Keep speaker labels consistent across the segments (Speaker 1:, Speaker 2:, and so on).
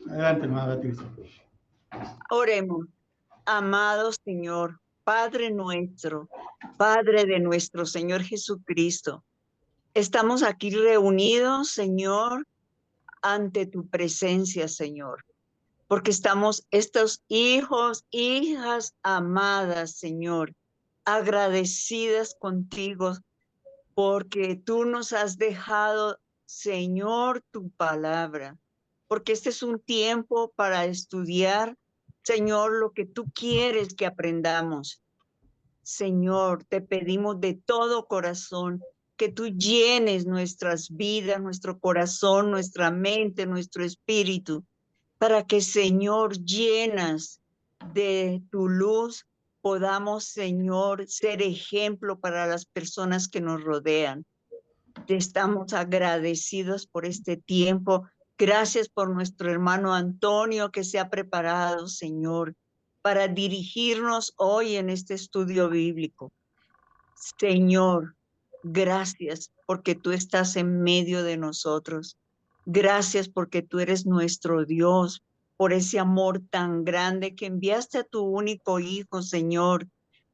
Speaker 1: Adelante, hermana Beatriz.
Speaker 2: Oremos. Amado Señor, Padre nuestro, Padre de nuestro Señor Jesucristo, estamos aquí reunidos, Señor, ante tu presencia, Señor, porque estamos estos hijos, hijas amadas, Señor, agradecidas contigo, porque tú nos has dejado, Señor, tu palabra, porque este es un tiempo para estudiar, Señor, lo que tú quieres que aprendamos. Señor, te pedimos de todo corazón que tú llenes nuestras vidas, nuestro corazón, nuestra mente, nuestro espíritu, para que, Señor, llenas de tu luz, podamos, Señor, ser ejemplo para las personas que nos rodean. Te estamos agradecidos por este tiempo. Gracias por nuestro hermano Antonio que se ha preparado, Señor, para dirigirnos hoy en este estudio bíblico. Señor, gracias porque tú estás en medio de nosotros. Gracias porque tú eres nuestro Dios, por ese amor tan grande que enviaste a tu único Hijo, Señor,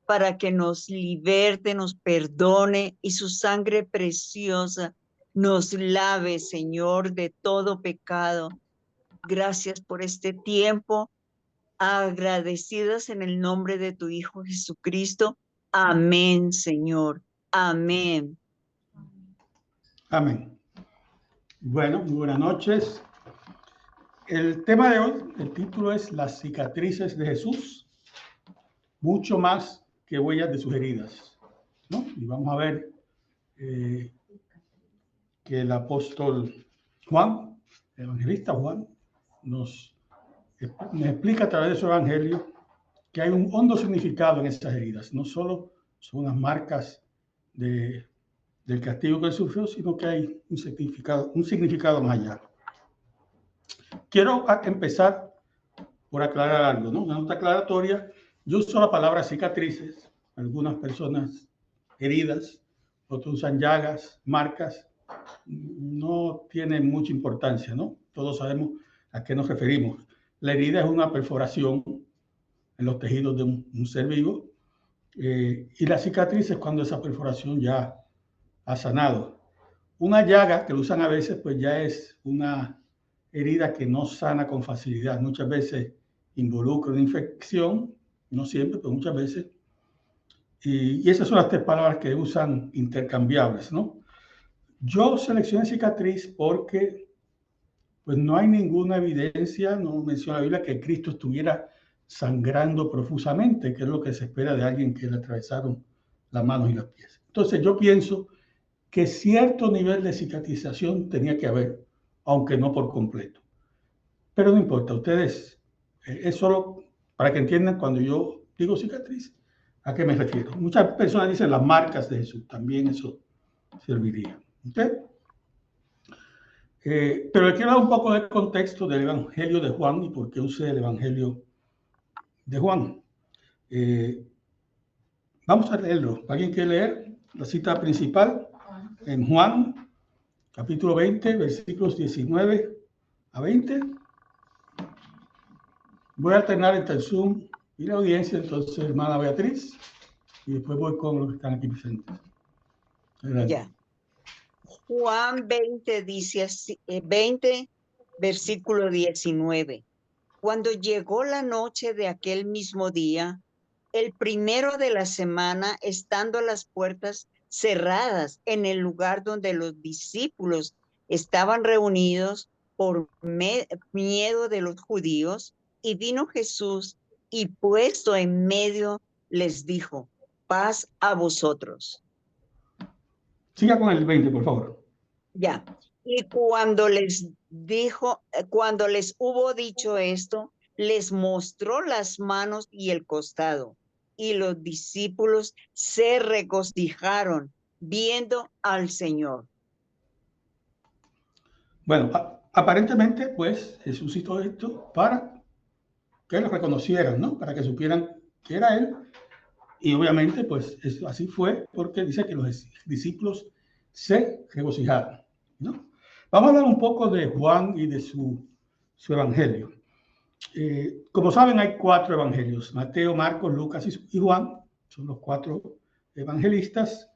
Speaker 2: para que nos liberte, nos perdone y su sangre preciosa nos lave, Señor, de todo pecado. Gracias por este tiempo, agradecidas en el nombre de tu Hijo Jesucristo. Amén, Señor. Amén.
Speaker 1: Amén. Bueno, muy buenas noches. El tema de hoy, el título es Las cicatrices de Jesús, mucho más que huellas de sus heridas, ¿no? Y vamos a ver que el apóstol Juan, el evangelista Juan, nos explica a través de su evangelio que hay un hondo significado en estas heridas. No solo son unas marcas del castigo que él sufrió, sino que hay un significado más allá. Quiero empezar por aclarar algo, ¿no? Una nota aclaratoria. Yo uso la palabra cicatrices, algunas personas heridas, otros usan llagas, marcas. No tiene mucha importancia, ¿no? Todos sabemos a qué nos referimos. La herida es una perforación en los tejidos de un ser vivo, y la cicatriz es cuando esa perforación ya ha sanado. Una llaga, que lo usan a veces, pues ya es una herida que no sana con facilidad. Muchas veces involucra una infección, no siempre, pero muchas veces. Y esas son las tres palabras que usan intercambiables, ¿no? Yo seleccioné cicatriz porque pues no hay ninguna evidencia, no menciona la Biblia que Cristo estuviera sangrando profusamente, que es lo que se espera de alguien que le atravesaron las manos y las pies. Entonces yo pienso que cierto nivel de cicatrización tenía que haber, aunque no por completo. Pero no importa, ustedes, es solo para que entiendan cuando yo digo cicatriz, ¿a qué me refiero? Muchas personas dicen las marcas de Jesús, también eso serviría. ¿Okay? Pero le quiero dar un poco de contexto del Evangelio de Juan y por qué usé el Evangelio de Juan. Vamos a leerlo. ¿Alguien quiere leer la cita principal? En Juan, capítulo 20, versículos 19 a 20. Voy a alternar entre el Zoom y la audiencia, entonces, hermana Beatriz, y después voy con los que están aquí presentes. Adelante.
Speaker 2: Ya. Juan 20 dice así, 20, versículo 19. Cuando llegó la noche de aquel mismo día, el primero de la semana, estando las puertas cerradas en el lugar donde los discípulos estaban reunidos por miedo de los judíos, y vino Jesús y puesto en medio les dijo, paz a vosotros.
Speaker 1: Siga con el 20, por favor.
Speaker 2: Ya. Y cuando les dijo, cuando les hubo dicho esto, les mostró las manos y el costado. Y los discípulos se regocijaron viendo al Señor.
Speaker 1: Bueno, aparentemente, pues, Jesús hizo esto para que lo reconocieran, ¿no? Para que supieran que era Él. Y obviamente, pues, eso así fue porque dice que los discípulos se regocijaron, ¿no? Vamos a hablar un poco de Juan y de su su evangelio. Como saben, hay 4 evangelios: Mateo, Marcos, Lucas y Juan. Son los 4 evangelistas.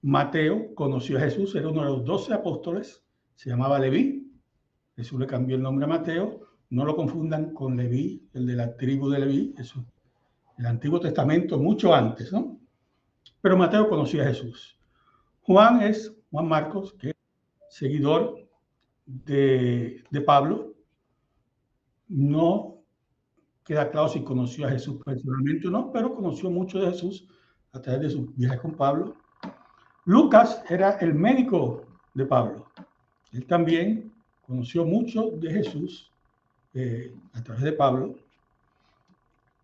Speaker 1: Mateo conoció a Jesús, era uno de los 12 apóstoles, se llamaba Leví. Jesús le cambió el nombre a Mateo. No lo confundan con Leví, el de la tribu de Leví, eso, el Antiguo Testamento, mucho antes, ¿no? Pero Mateo conoció a Jesús. Juan Marcos, que es seguidor de Pablo. No queda claro si conoció a Jesús personalmente o no, pero conoció mucho de Jesús a través de sus viajes con Pablo. Lucas era el médico de Pablo. Él también conoció mucho de Jesús a través de Pablo.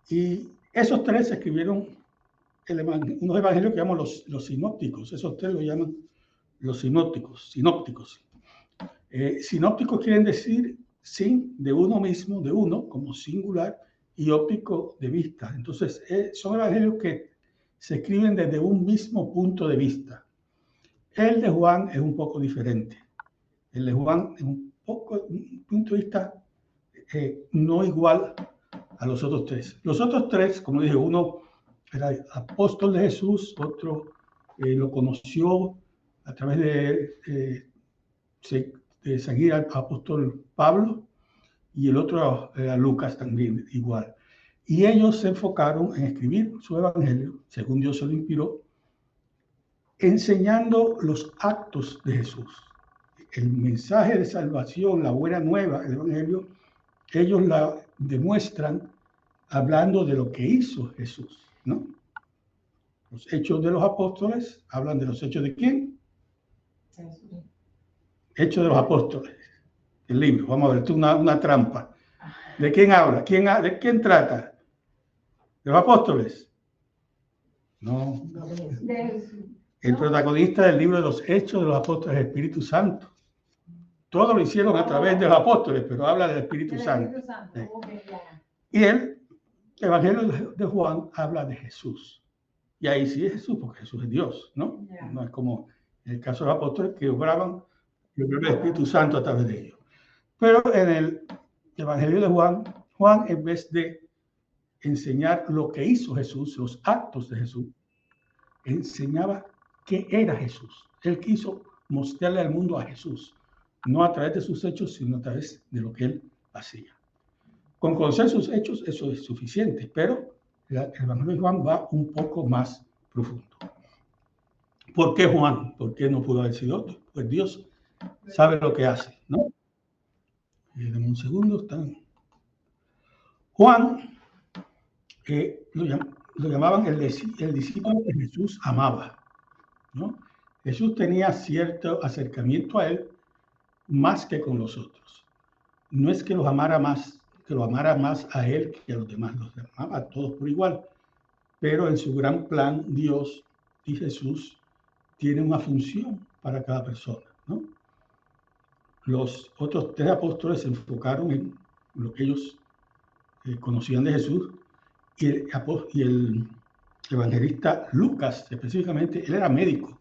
Speaker 1: Y esos 3 escribieron unos evangelios que llamamos los sinópticos. Esos 3 lo llaman los sinópticos. Sinópticos quieren decir sin, de uno mismo, de uno como singular, y óptico, de vista. Entonces, son evangelios que se escriben desde un mismo punto de vista. El de Juan es un poco diferente. El de Juan es un punto de vista no igual a los otros 3. Los otros 3, como dije, uno era apóstol de Jesús, otro lo conoció a través de seguir al apóstol Pablo, y el otro era Lucas también, igual. Y ellos se enfocaron en escribir su evangelio, según Dios se lo inspiró, enseñando los actos de Jesús. El mensaje de salvación, la buena nueva, el evangelio, ellos la demuestran hablando de lo que hizo Jesús, ¿no? Los hechos de los apóstoles hablan de los hechos de ¿quién? Jesús. Hechos de los apóstoles. El libro, vamos a ver, esto es una trampa. ¿De quién habla? ¿De quién trata? ¿De los apóstoles? No. El protagonista del libro de los Hechos de los Apóstoles es el Espíritu Santo. Todo lo hicieron a través de los apóstoles, pero habla del Espíritu Santo. Y el Evangelio de Juan habla de Jesús. Y ahí sí es Jesús, porque Jesús es Dios, ¿no? No es como en el caso de los apóstoles que obraban el Espíritu Santo a través de ellos. Pero en el Evangelio de Juan, en vez de enseñar lo que hizo Jesús, los actos de Jesús, enseñaba qué era Jesús. Él quiso mostrarle al mundo a Jesús, no a través de sus hechos, sino a través de lo que él hacía. Con conocer sus hechos, eso es suficiente, pero el Evangelio de Juan va un poco más profundo. ¿Por qué Juan? ¿Por qué no pudo haber sido otro? Pues Dios sabe lo que hace, ¿no? Dame un segundo. Juan, lo llamaban el discípulo que Jesús amaba, ¿no? Jesús tenía cierto acercamiento a él más que con los otros. No es que los amara más, que lo amara más a él que a los demás, los amaba a todos por igual, pero en su gran plan Dios y Jesús tienen una función para cada persona, ¿no? Los otros 3 apóstoles se enfocaron en lo que ellos conocían de Jesús, y el evangelista Lucas, específicamente, él era médico.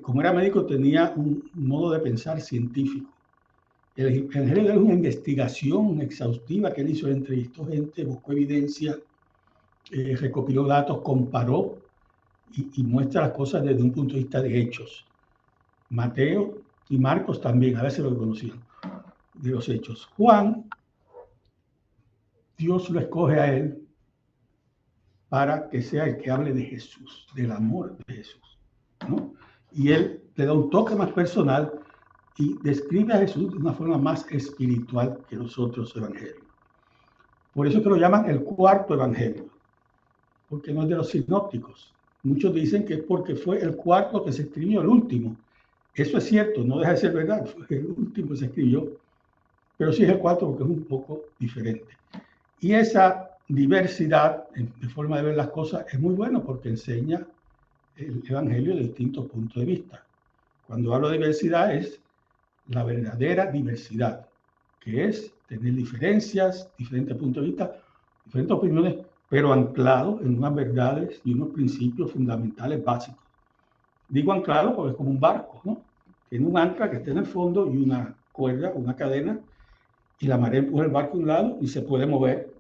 Speaker 1: Como era médico, tenía un modo de pensar científico. El evangelio es una investigación exhaustiva que él hizo, entrevistó gente, buscó evidencia, recopiló datos, comparó y muestra las cosas desde un punto de vista de hechos. Mateo y Marcos también, a veces lo conocían, de los hechos. Juan, Dios lo escoge a él para que sea el que hable de Jesús, del amor de Jesús, ¿no? Y él le da un toque más personal y describe a Jesús de una forma más espiritual que los otros evangelios. Por eso es que lo llaman el cuarto evangelio, porque no es de los sinópticos. Muchos dicen que es porque fue el cuarto que se escribió, el último. Eso es cierto, no deja de ser verdad, fue el último que se escribió, pero sí es el cuarto porque es un poco diferente. Y esa diversidad de forma de ver las cosas es muy bueno porque enseña el evangelio de distintos puntos de vista. Cuando hablo de diversidad es la verdadera diversidad, que es tener diferencias, diferentes puntos de vista, diferentes opiniones, pero anclado en unas verdades y unos principios fundamentales básicos. Digo anclado porque es como un barco, ¿no? Tiene un ancla que está en el fondo y una cuerda, una cadena y la marea empuja el barco a un lado y se puede mover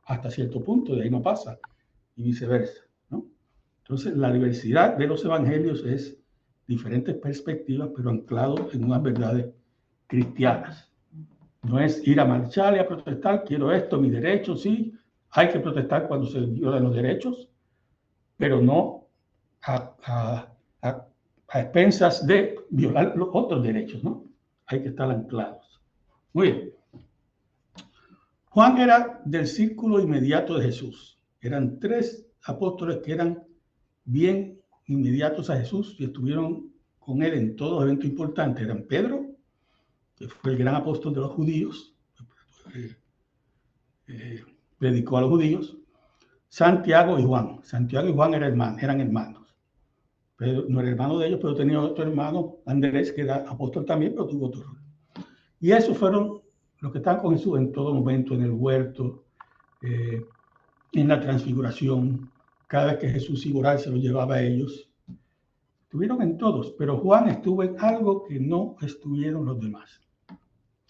Speaker 1: hasta cierto punto, de ahí no pasa, y viceversa, ¿no? Entonces, la diversidad de los evangelios es diferentes perspectivas, pero anclados en unas verdades cristianas. No es ir a marchar y a protestar, quiero esto, mis derechos, sí, hay que protestar cuando se violan los derechos, pero no a expensas de violar los otros derechos, ¿no? Hay que estar anclados. Muy bien. Juan era del círculo inmediato de Jesús. Eran 3 apóstoles que eran bien inmediatos a Jesús y estuvieron con él en todos los eventos importantes. Eran Pedro, que fue el gran apóstol de los judíos, predicó a los judíos, Santiago y Juan. Santiago y Juan eran hermanos. Pedro no era hermano de ellos, pero tenía otro hermano, Andrés, que era apóstol también, pero tuvo otro rol. Y esos fueron los que estaban con Jesús en todo momento, en el huerto, en la transfiguración. Cada vez que Jesús iba a orar, se lo llevaba a ellos. Estuvieron en todos, pero Juan estuvo en algo que no estuvieron los demás.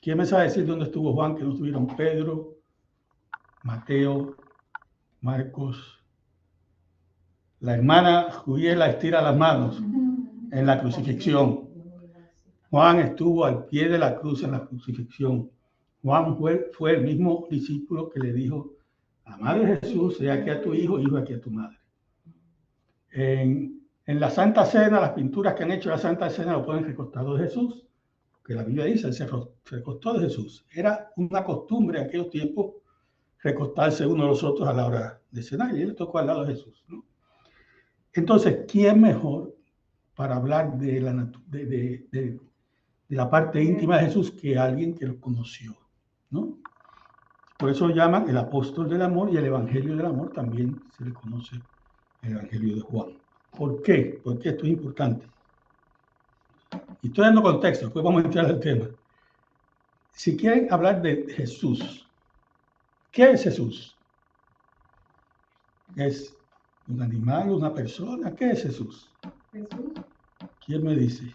Speaker 1: ¿Quién me sabe decir dónde estuvo Juan que no estuvieron Pedro, Mateo, Marcos? La hermana Juliela estira las manos en la crucifixión. Juan estuvo al pie de la cruz en la crucifixión. Juan fue el mismo discípulo que le dijo a la madre de Jesús, sea aquí a tu hijo, hijo aquí a tu madre. En la Santa Cena, las pinturas que han hecho la Santa Cena lo ponen recostado de Jesús, que la Biblia dice, él se recostó de Jesús. Era una costumbre en aquellos tiempos recostarse uno de los otros a la hora de cenar, y él tocó al lado de Jesús, ¿no? Entonces, ¿quién mejor para hablar de la parte íntima de Jesús que alguien que lo conoció, ¿no? Por eso lo llaman el apóstol del amor, y el evangelio del amor también se le conoce el evangelio de Juan. ¿Por qué? Porque esto es importante. Y estoy dando contexto, después vamos a entrar al tema. Si quieren hablar de Jesús, ¿qué es Jesús? ¿Es un animal, una persona? ¿Qué es Jesús?
Speaker 3: Jesús
Speaker 1: ¿Quién me dice?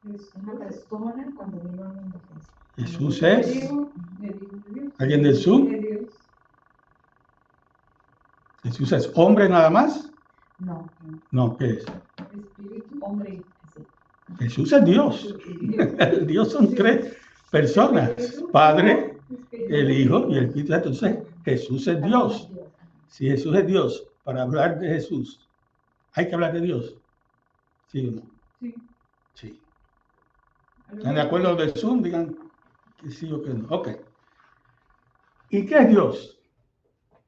Speaker 3: es una persona cuando vino al mundo.
Speaker 1: Jesús es
Speaker 3: De Dios.
Speaker 1: alguien del sur.
Speaker 3: De Dios.
Speaker 1: Jesús es hombre nada más.
Speaker 3: No.
Speaker 1: No, ¿qué es?
Speaker 3: Espíritu, hombre. Sí.
Speaker 1: Jesús es Dios. Dios son 3 personas: Padre, el Hijo y el Espíritu Santo. Entonces, Jesús es Dios. Si Jesús es Dios, para hablar de Jesús, ¿hay que hablar de Dios? ¿Sí o no?
Speaker 3: Sí.
Speaker 1: Sí. ¿Están de acuerdo de Zoom? Digan que sí o que no. Ok. ¿Y qué es Dios?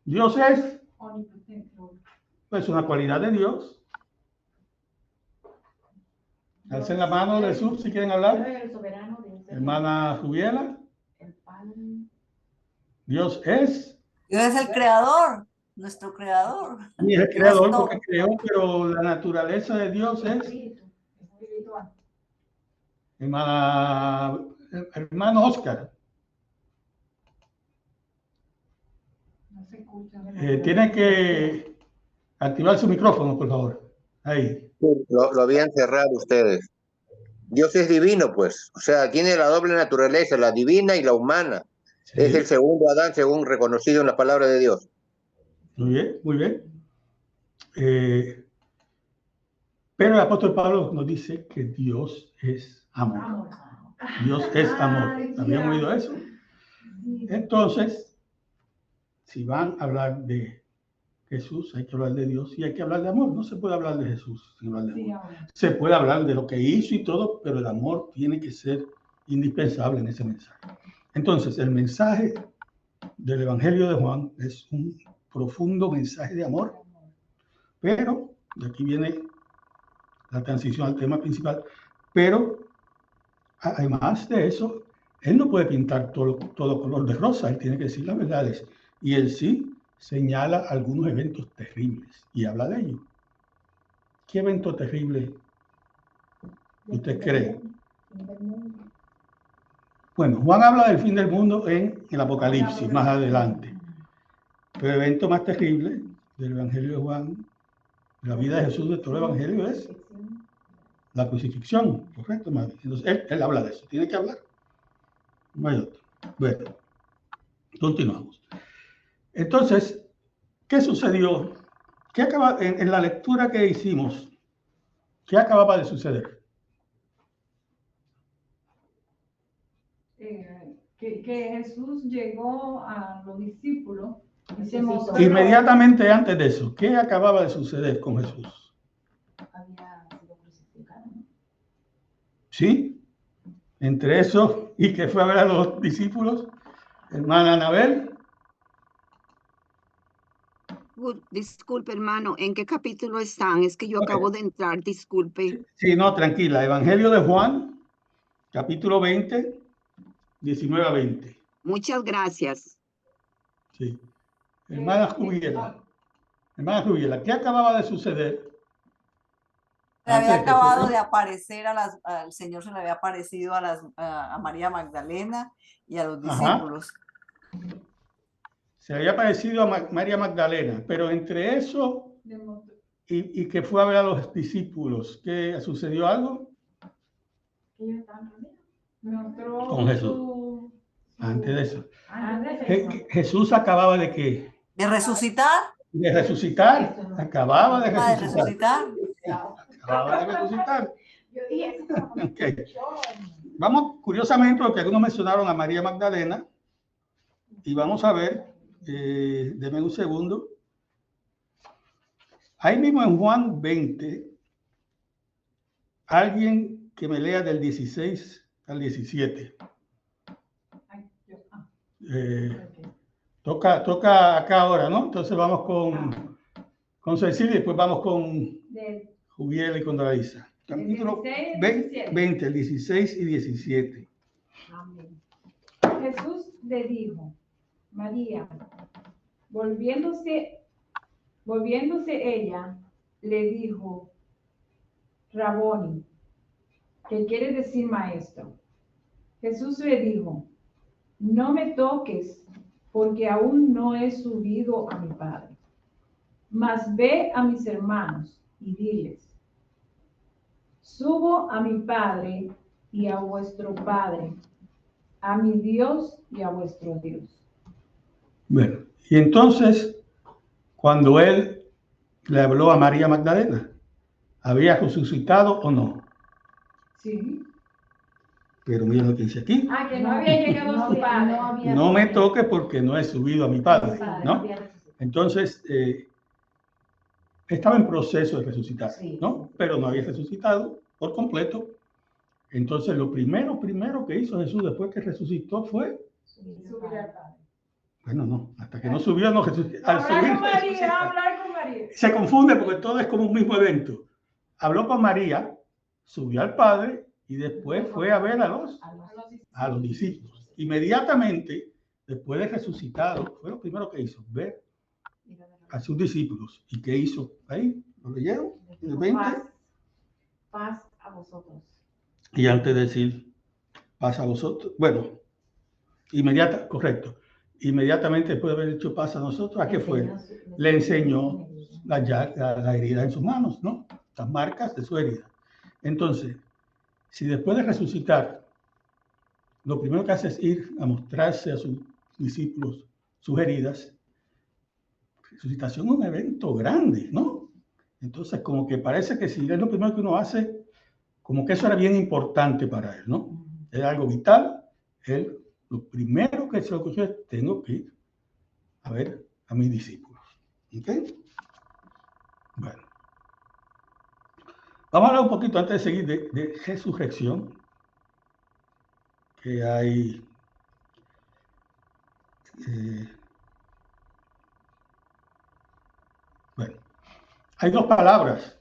Speaker 1: Dios es, pues, una cualidad de Dios. Alcen la mano de Zoom si quieren hablar. Hermana Juliela. Dios es.
Speaker 4: Dios es el creador, nuestro creador.
Speaker 1: Y es el creador porque creó, pero la naturaleza de Dios es. Hermano Oscar. Tiene que activar su micrófono, por favor. Ahí.
Speaker 5: Lo habían cerrado ustedes. Dios es divino, pues. O sea, tiene la doble naturaleza, la divina y la humana. Sí. Es el segundo Adán, según reconocido en la palabra de Dios.
Speaker 1: Muy bien, muy bien. Pero el apóstol Pablo nos dice que Dios es amor. Dios es amor. ¿Habían oído eso? Entonces, si van a hablar de Jesús, hay que hablar de Dios y hay que hablar de amor. No se puede hablar de Jesús sin hablar de amor. Se puede hablar de lo que hizo y todo, pero el amor tiene que ser indispensable en ese mensaje. Entonces, el mensaje del Evangelio de Juan es un profundo mensaje de amor, pero de aquí viene la transición al tema principal. Pero además de eso, él no puede pintar todo color de rosa, él tiene que decir las verdades. Y él sí señala algunos eventos terribles y habla de ellos. ¿Qué evento terrible usted cree? Bueno, Juan habla del fin del mundo en el Apocalipsis, más adelante. Pero el evento más terrible del Evangelio de Juan, de la vida de Jesús, de todo el Evangelio, es la crucifixión, ¿correcto, madre? Entonces, él habla de eso, tiene que hablar. No hay otro. Bueno, continuamos. Entonces, ¿qué sucedió? ¿Qué acaba, en la lectura que hicimos, qué acababa de suceder?
Speaker 3: Que Jesús llegó a los discípulos y se mostró.
Speaker 1: Inmediatamente antes de eso, ¿qué acababa de suceder con Jesús?
Speaker 3: Había sido crucificado, ¿no?
Speaker 1: ¿Sí? Entre eso y que fue a ver a los discípulos, hermana Anabel.
Speaker 6: Disculpe, hermano, ¿en qué capítulo están? Es que yo acabo de entrar, disculpe.
Speaker 1: Sí, no, tranquila. Evangelio de Juan, capítulo 20, 19 a 20.
Speaker 6: Muchas gracias.
Speaker 1: Sí. Hermana Jubiela. Hermana Jubiela, ¿qué acababa de suceder?
Speaker 4: Le había
Speaker 1: Antes de que
Speaker 4: acabado
Speaker 1: fuera-
Speaker 4: de aparecer al Señor, se le había aparecido a María Magdalena y a los
Speaker 1: Ajá.
Speaker 4: discípulos.
Speaker 1: Se había parecido a María Magdalena, pero entre eso
Speaker 3: Demostró
Speaker 1: y que fue a ver a los discípulos, ¿qué sucedió algo?
Speaker 3: que ellos estaban reunidos. Mostró
Speaker 1: Con Jesús.
Speaker 3: su-
Speaker 1: Antes de eso.
Speaker 3: Antes de eso.
Speaker 1: Jesús acababa de qué?
Speaker 4: ¿De resucitar?
Speaker 1: De resucitar. Acababa de
Speaker 4: Ah, de
Speaker 1: resucitar.
Speaker 4: resucitar.
Speaker 1: Acababa de resucitar.
Speaker 3: Yo dije eso como
Speaker 1: Ok. Vamos, curiosamente, porque algunos mencionaron a María Magdalena, y vamos a ver, denme un segundo. Ahí mismo en Juan 20, alguien que me lea del 16 al 17.
Speaker 3: Ay,
Speaker 1: Toca acá ahora, ¿no? Entonces vamos con Cecilia y después vamos con
Speaker 3: de
Speaker 1: Jubiela y con Dalisa. Capítulo
Speaker 3: 16 y
Speaker 1: 20, el 16 y 17.
Speaker 3: Amén. Jesús le dijo, María, volviéndose ella, le dijo, Raboni, que quiere decir maestro. Jesús le dijo, no me toques, porque aún no he subido a mi Padre. Mas ve a mis hermanos y diles, subo a mi Padre y a vuestro Padre, a mi Dios y a vuestro Dios.
Speaker 1: Bueno, y entonces, cuando él le habló a María Magdalena, ¿había resucitado o no?
Speaker 3: Sí.
Speaker 1: Pero mira lo que dice aquí.
Speaker 3: Ah, que no había llegado a su Padre.
Speaker 1: No me toque porque no he subido a mi Padre, ¿no? Entonces, estaba en proceso de resucitar, ¿no? Pero no había resucitado por completo. Entonces, lo primero que hizo Jesús después que resucitó fue,
Speaker 3: Subir al Padre.
Speaker 1: bueno, no, hasta que no subió, no resucitó. Al subir,
Speaker 3: Hablar con María,
Speaker 1: resucita.
Speaker 3: hablar con María.
Speaker 1: Se confunde porque todo es como un mismo evento. Habló con María, subió al Padre y después fue a ver a los discípulos. Inmediatamente, después de resucitado, fue lo primero que hizo, ver a sus discípulos. ¿Y qué hizo? Ahí, ¿lo leyeron? El 20.
Speaker 3: Paz a vosotros.
Speaker 1: Y antes de decir, paz a vosotros, bueno, correcto. Inmediatamente después de haber dicho paz a nosotros, ¿a qué fue? Le enseñó la herida en sus manos, ¿no? Las marcas de su herida. Entonces, si después de resucitar, lo primero que hace es ir a mostrarse a sus discípulos sus heridas, resucitación es un evento grande, ¿no? Entonces, como que parece que si es lo primero que uno hace, como que eso era bien importante para él, ¿no? Era algo vital. Él, lo primero que se le ocurrió es, tengo que ir a ver a mis discípulos. ¿Ok? Bueno. Vamos a hablar un poquito antes de seguir de resurrección, que hay bueno, hay dos palabras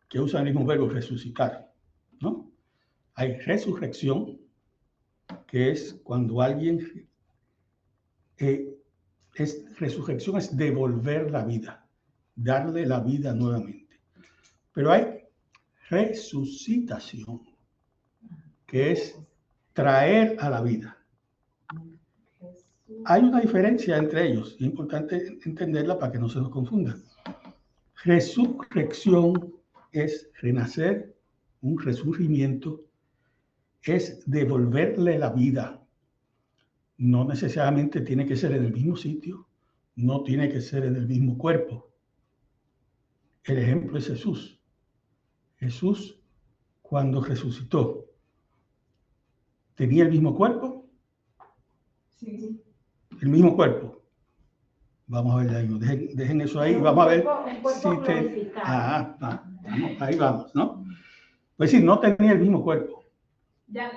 Speaker 1: que usan el mismo verbo resucitar, ¿no? Hay resurrección, que es cuando alguien resurrección es devolver la vida, darle la vida nuevamente. Pero hay resucitación, que es traer a la vida. Hay una diferencia entre ellos, es importante entenderla para que no se nos confunda. Resurrección es renacer, un resurgimiento, es devolverle la vida. no necesariamente tiene que ser en el mismo sitio, no tiene que ser en el mismo cuerpo. El ejemplo es Jesús. Jesús, cuando resucitó, ¿tenía el mismo cuerpo?
Speaker 3: Sí.
Speaker 1: El mismo cuerpo. Vamos a ver ahí, dejen eso ahí, vamos a ver
Speaker 3: un cuerpo
Speaker 1: si
Speaker 3: glorificado.
Speaker 1: ahí vamos, ¿no? Es decir, no tenía el mismo cuerpo,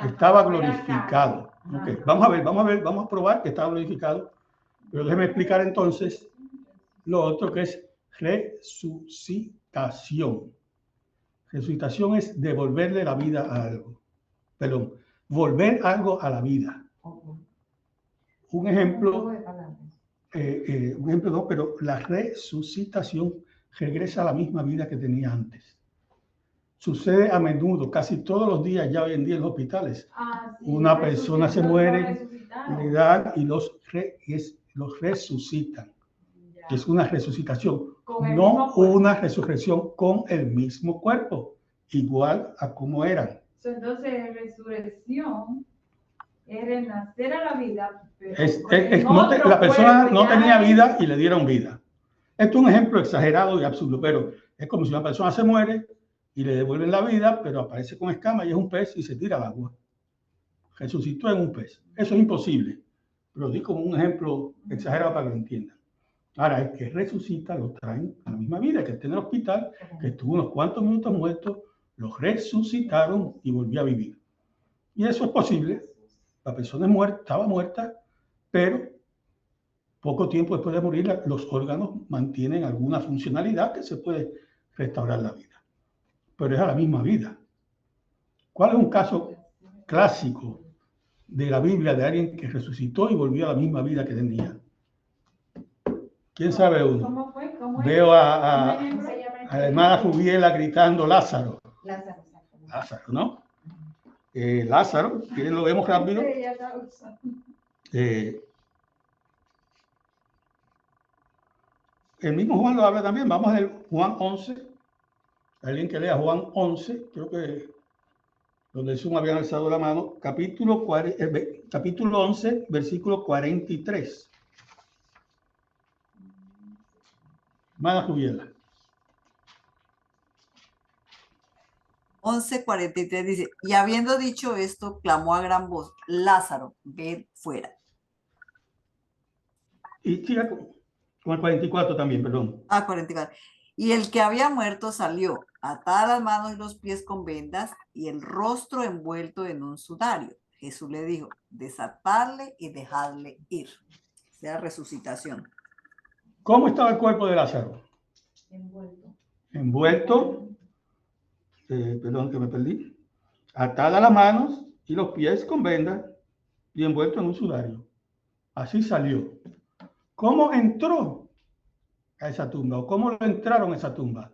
Speaker 1: estaba glorificado. Okay. Vamos a ver, vamos a probar que estaba glorificado, pero déjenme explicar entonces lo otro que es resucitación. Resucitación es devolverle la vida a algo, perdón, volver algo a la vida. Un ejemplo no, pero la resucitación regresa a la misma vida que tenía antes. Sucede a menudo, casi todos los días ya hoy en día en los hospitales.
Speaker 3: Sí,
Speaker 1: Una persona se muere, le dan y los resucitan. Ya. Es una resucitación, no una resurrección con el mismo cuerpo, igual a como eran.
Speaker 3: Entonces, resurrección es renacer a la vida.
Speaker 1: La persona no tenía vida y le dieron vida. Esto es un ejemplo exagerado y absurdo, pero es como si una persona se muere y le devuelven la vida, pero aparece con escamas y es un pez y se tira al agua. Resucitó en un pez. Eso es imposible, pero di como un ejemplo exagerado para que lo entiendan. Ahora, el que resucita lo traen a la misma vida, que está en el hospital, que estuvo unos cuantos minutos muerto, lo resucitaron y volvió a vivir. Y eso es posible. La persona es muerta, estaba muerta, pero poco tiempo después de morir, los órganos mantienen alguna funcionalidad que se puede restaurar la vida. Pero es a la misma vida. ¿Cuál es un caso clásico de la Biblia de alguien que resucitó y volvió a la misma vida que tenía? ¿Quién sabe uno?
Speaker 3: ¿Cómo fue?
Speaker 1: Veo a la hermana Jubiela gritando Lázaro. Lázaro, ¿no? Lázaro, ¿quieren lo vemos rápido? El mismo Juan lo habla también. Vamos a ver Juan 11. Alguien que lea Juan 11, creo que donde Zoom habían alzado la mano, capítulo 11, versículo 43. Hermana Jubiela.
Speaker 4: 11:43 dice, y habiendo dicho esto, clamó a gran voz, Lázaro, ven fuera.
Speaker 1: Y siga con el 44 también, perdón.
Speaker 4: 44. Y el que había muerto salió, atada las manos y los pies con vendas y el rostro envuelto en un sudario. Jesús le dijo, desatadle y dejadle ir. O sea, resucitación.
Speaker 1: ¿Cómo estaba el cuerpo de Lázaro? Envuelto. Perdón que me perdí. Atada las manos y los pies con vendas y envuelto en un sudario. Así salió. ¿Cómo entró a esa tumba? ¿O cómo lo entraron a esa tumba?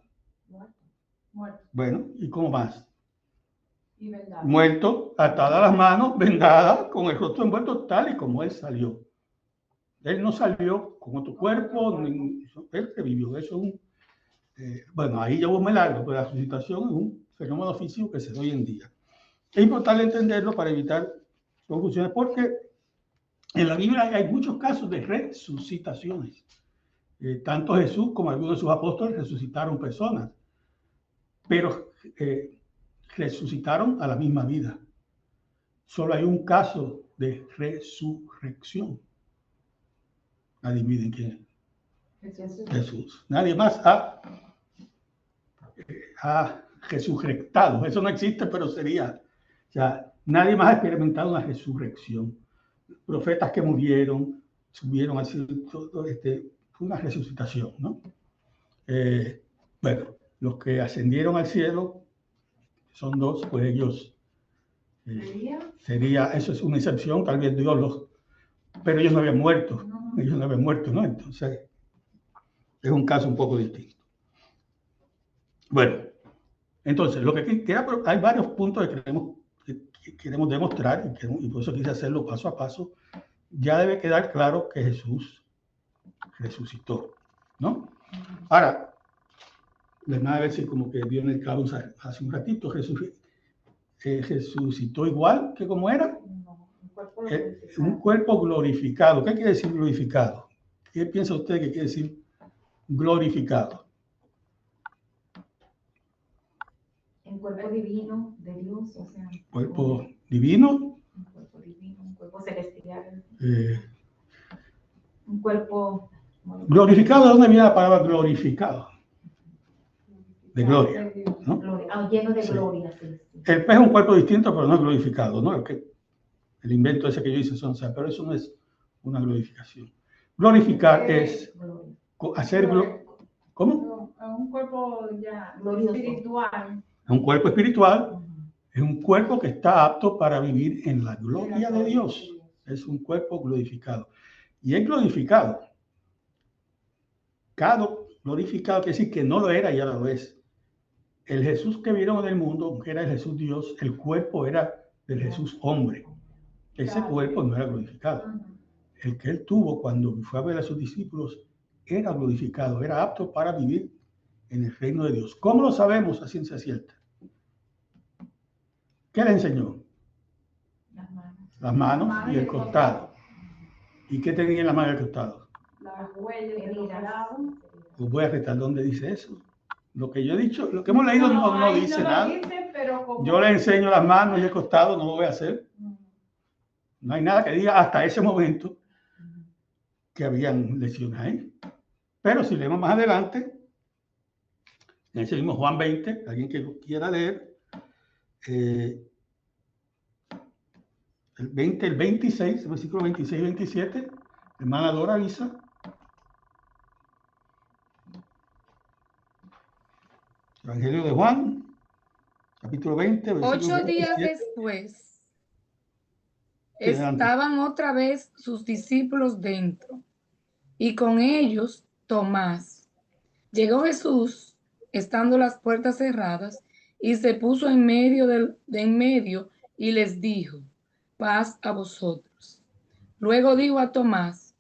Speaker 3: Muerto.
Speaker 1: Bueno, ¿y cómo más?
Speaker 3: Y vendado.
Speaker 1: Muerto, atada las manos, vendada, con el rostro envuelto tal y como él salió. Él no salió con otro cuerpo, él revivió. Eso es un... bueno, ahí llevó un milagro, pero la resucitación es un fenómeno físico que se da hoy en día. Es importante entenderlo para evitar confusiones, porque en la Biblia hay muchos casos de resucitaciones. Tanto Jesús como algunos de sus apóstoles resucitaron personas, pero resucitaron a la misma vida. Solo hay un caso de resurrección. Adivinen quién es. Jesús. Nadie más ha resurrectado. Eso no existe, pero sería. O sea, nadie más ha experimentado una resurrección. Profetas que murieron, subieron al cielo, fue una resucitación, ¿no? Bueno, los que ascendieron al cielo son dos, pues ellos eso es una excepción, tal vez Dios pero ellos no habían muerto, ¿no? Entonces, es un caso un poco distinto. Bueno, entonces, lo que hay varios puntos que queremos demostrar y por eso quise hacerlo paso a paso. Ya debe quedar claro que Jesús resucitó, ¿no? Ahora, les voy a ver si como que dio en el clavo hace un ratito, resucitó igual que como era.
Speaker 3: No, el cuerpo
Speaker 1: Un cuerpo glorificado. ¿Qué quiere decir glorificado? ¿Qué piensa usted que quiere decir glorificado?
Speaker 3: Un cuerpo divino de Dios, o sea.
Speaker 1: Cuerpo divino.
Speaker 3: Un cuerpo divino, un cuerpo celestial.
Speaker 1: Eh,
Speaker 3: Un cuerpo.
Speaker 1: glorificado, ¿de dónde viene la palabra glorificado? De gloria, ¿no?
Speaker 3: Lleno de
Speaker 1: Sí.
Speaker 3: gloria. Sí.
Speaker 1: El pez es un cuerpo distinto, pero no es glorificado, ¿no? El invento ese que yo hice, pero eso no es una glorificación. Glorificar es hacer... ¿Cómo?
Speaker 3: Un cuerpo ya
Speaker 6: Glorioso.
Speaker 3: espiritual.
Speaker 1: Un cuerpo espiritual es un cuerpo que está apto para vivir en la gloria de Dios. Es un cuerpo glorificado. Y es glorificado. Glorificado quiere decir que no lo era y ahora lo es. El Jesús que vieron en el mundo, que era el Jesús Dios, el cuerpo era del Jesús hombre. Ese cuerpo no era glorificado. El que él tuvo cuando fue a ver a sus discípulos era glorificado, era apto para vivir en el reino de Dios. ¿Cómo lo sabemos a ciencia cierta? ¿Qué le enseñó? Las manos y el costado. ¿Y qué tenía en la mano y el costado?
Speaker 3: Las huellas de los lados.
Speaker 1: Os voy a retar dónde dice eso. Lo que yo he dicho, lo que hemos leído no dice nada. Yo le enseño las manos y el costado, no lo voy a hacer. No hay nada que diga hasta ese momento que habían lesiones ahí. Pero si leemos más adelante, en ese mismo Juan 20, alguien que lo quiera leer, el 26, el versículo 26 y 27, hermana Dora avisa. Evangelio de Juan, capítulo 20, versículo
Speaker 7: 8 días
Speaker 1: 27.
Speaker 7: después,
Speaker 1: Sí, adelante.
Speaker 7: estaban otra vez sus discípulos dentro, y con ellos Tomás. Llegó Jesús, estando las puertas cerradas, y se puso en medio y les dijo: paz a vosotros. Luego dijo a Tomás: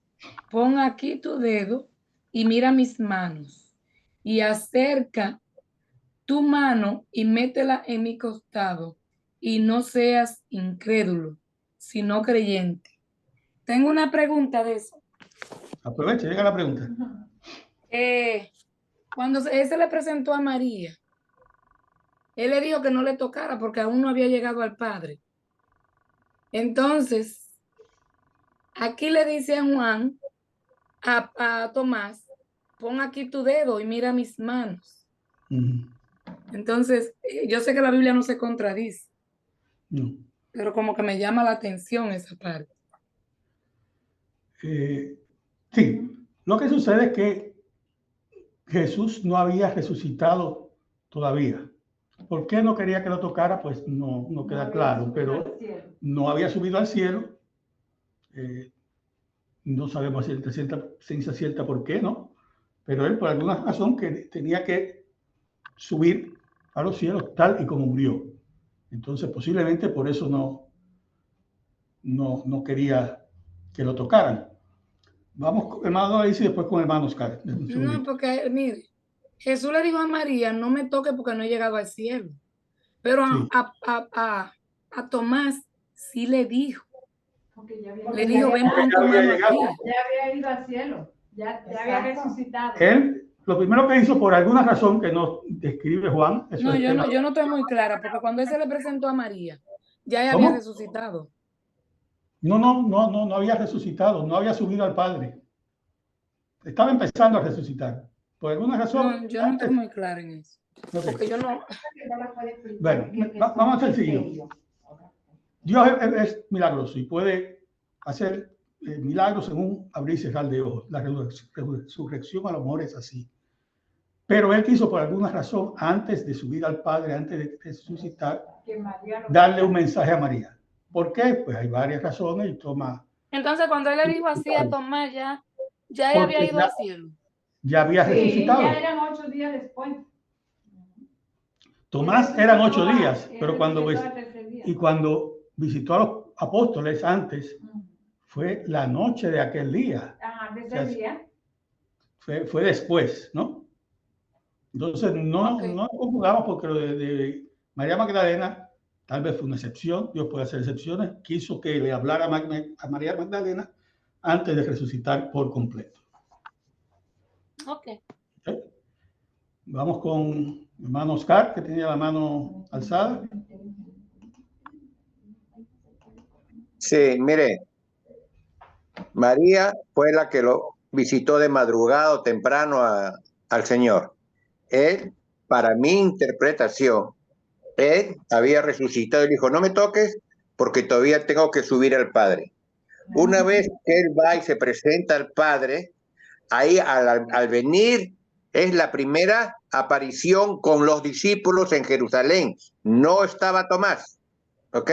Speaker 7: pon aquí tu dedo y mira mis manos, y acerca tu mano y métela en mi costado, y no seas incrédulo, sino creyente. Tengo una pregunta de eso.
Speaker 1: Aproveche, llega la pregunta.
Speaker 7: Cuando él se le presentó a María, él le dijo que no le tocara porque aún no había llegado al Padre. Entonces, aquí le dice a Juan, a Tomás: pon aquí tu dedo y mira mis manos. Entonces, yo sé que la Biblia no se contradice,
Speaker 1: No.
Speaker 7: pero como que me llama la atención esa parte.
Speaker 1: Sí, lo que sucede es que Jesús no había resucitado todavía. ¿Por qué no quería que lo tocara? Pues no queda claro, pero no había subido al cielo. No sabemos ciencia cierta por qué, ¿no? Pero él, por alguna razón, que tenía que subir a los cielos tal y como murió. Entonces, posiblemente por eso no quería que lo tocaran. Vamos con hermano Alice y después con hermano Oscar.
Speaker 7: No, porque, mire, Jesús le dijo a María: no me toque porque no he llegado al cielo. Pero
Speaker 1: Sí.
Speaker 7: a Tomás sí le dijo.
Speaker 3: Le
Speaker 7: Le dijo: ven, pon tu mano aquí.
Speaker 3: Ya había ido al cielo, ya había resucitado.
Speaker 1: Él, lo primero que hizo, por alguna razón que no describe Juan, eso
Speaker 7: No,
Speaker 1: es
Speaker 7: yo no estoy muy clara, porque cuando él se le presentó a María, ya ella
Speaker 1: ¿Cómo?
Speaker 7: había resucitado.
Speaker 1: No había resucitado, no había subido al Padre. Estaba empezando a resucitar. Por alguna razón.
Speaker 7: No, yo no estoy muy clara en eso.
Speaker 1: Okay.
Speaker 7: Porque yo no.
Speaker 1: Bueno, vamos a hacer sencillo. Dios es milagroso y puede hacer milagros en un abrir y cerrar de ojos. La resurrección a lo mejor es así. Pero él quiso, por alguna razón, antes de subir al Padre, antes de resucitar, darle un mensaje a María. ¿Por qué? Pues hay varias razones y toma.
Speaker 7: Entonces, cuando él le dijo así a Tomás, ya él había ido al cielo.
Speaker 1: Ya había resucitado.
Speaker 3: Ya eran 8 días después.
Speaker 1: Tomás eran 8 días, pero cuando visitó a los apóstoles antes, fue la noche de aquel día.
Speaker 3: De ese día.
Speaker 1: Fue después, ¿no? Entonces no confundamos, porque lo de María Magdalena tal vez fue una excepción, Dios puede hacer excepciones, quiso que le hablara a María Magdalena antes de resucitar por completo.
Speaker 8: Ok.
Speaker 1: ¿Okay? Vamos con hermano Oscar, que tenía la mano alzada.
Speaker 5: Sí, mire, María fue la que lo visitó de madrugada o temprano al Señor. Él, para mi interpretación, él había resucitado y dijo, no me toques porque todavía tengo que subir al Padre. Una vez que él va y se presenta al Padre, ahí al venir es la primera aparición con los discípulos en Jerusalén. No estaba Tomás, ¿ok?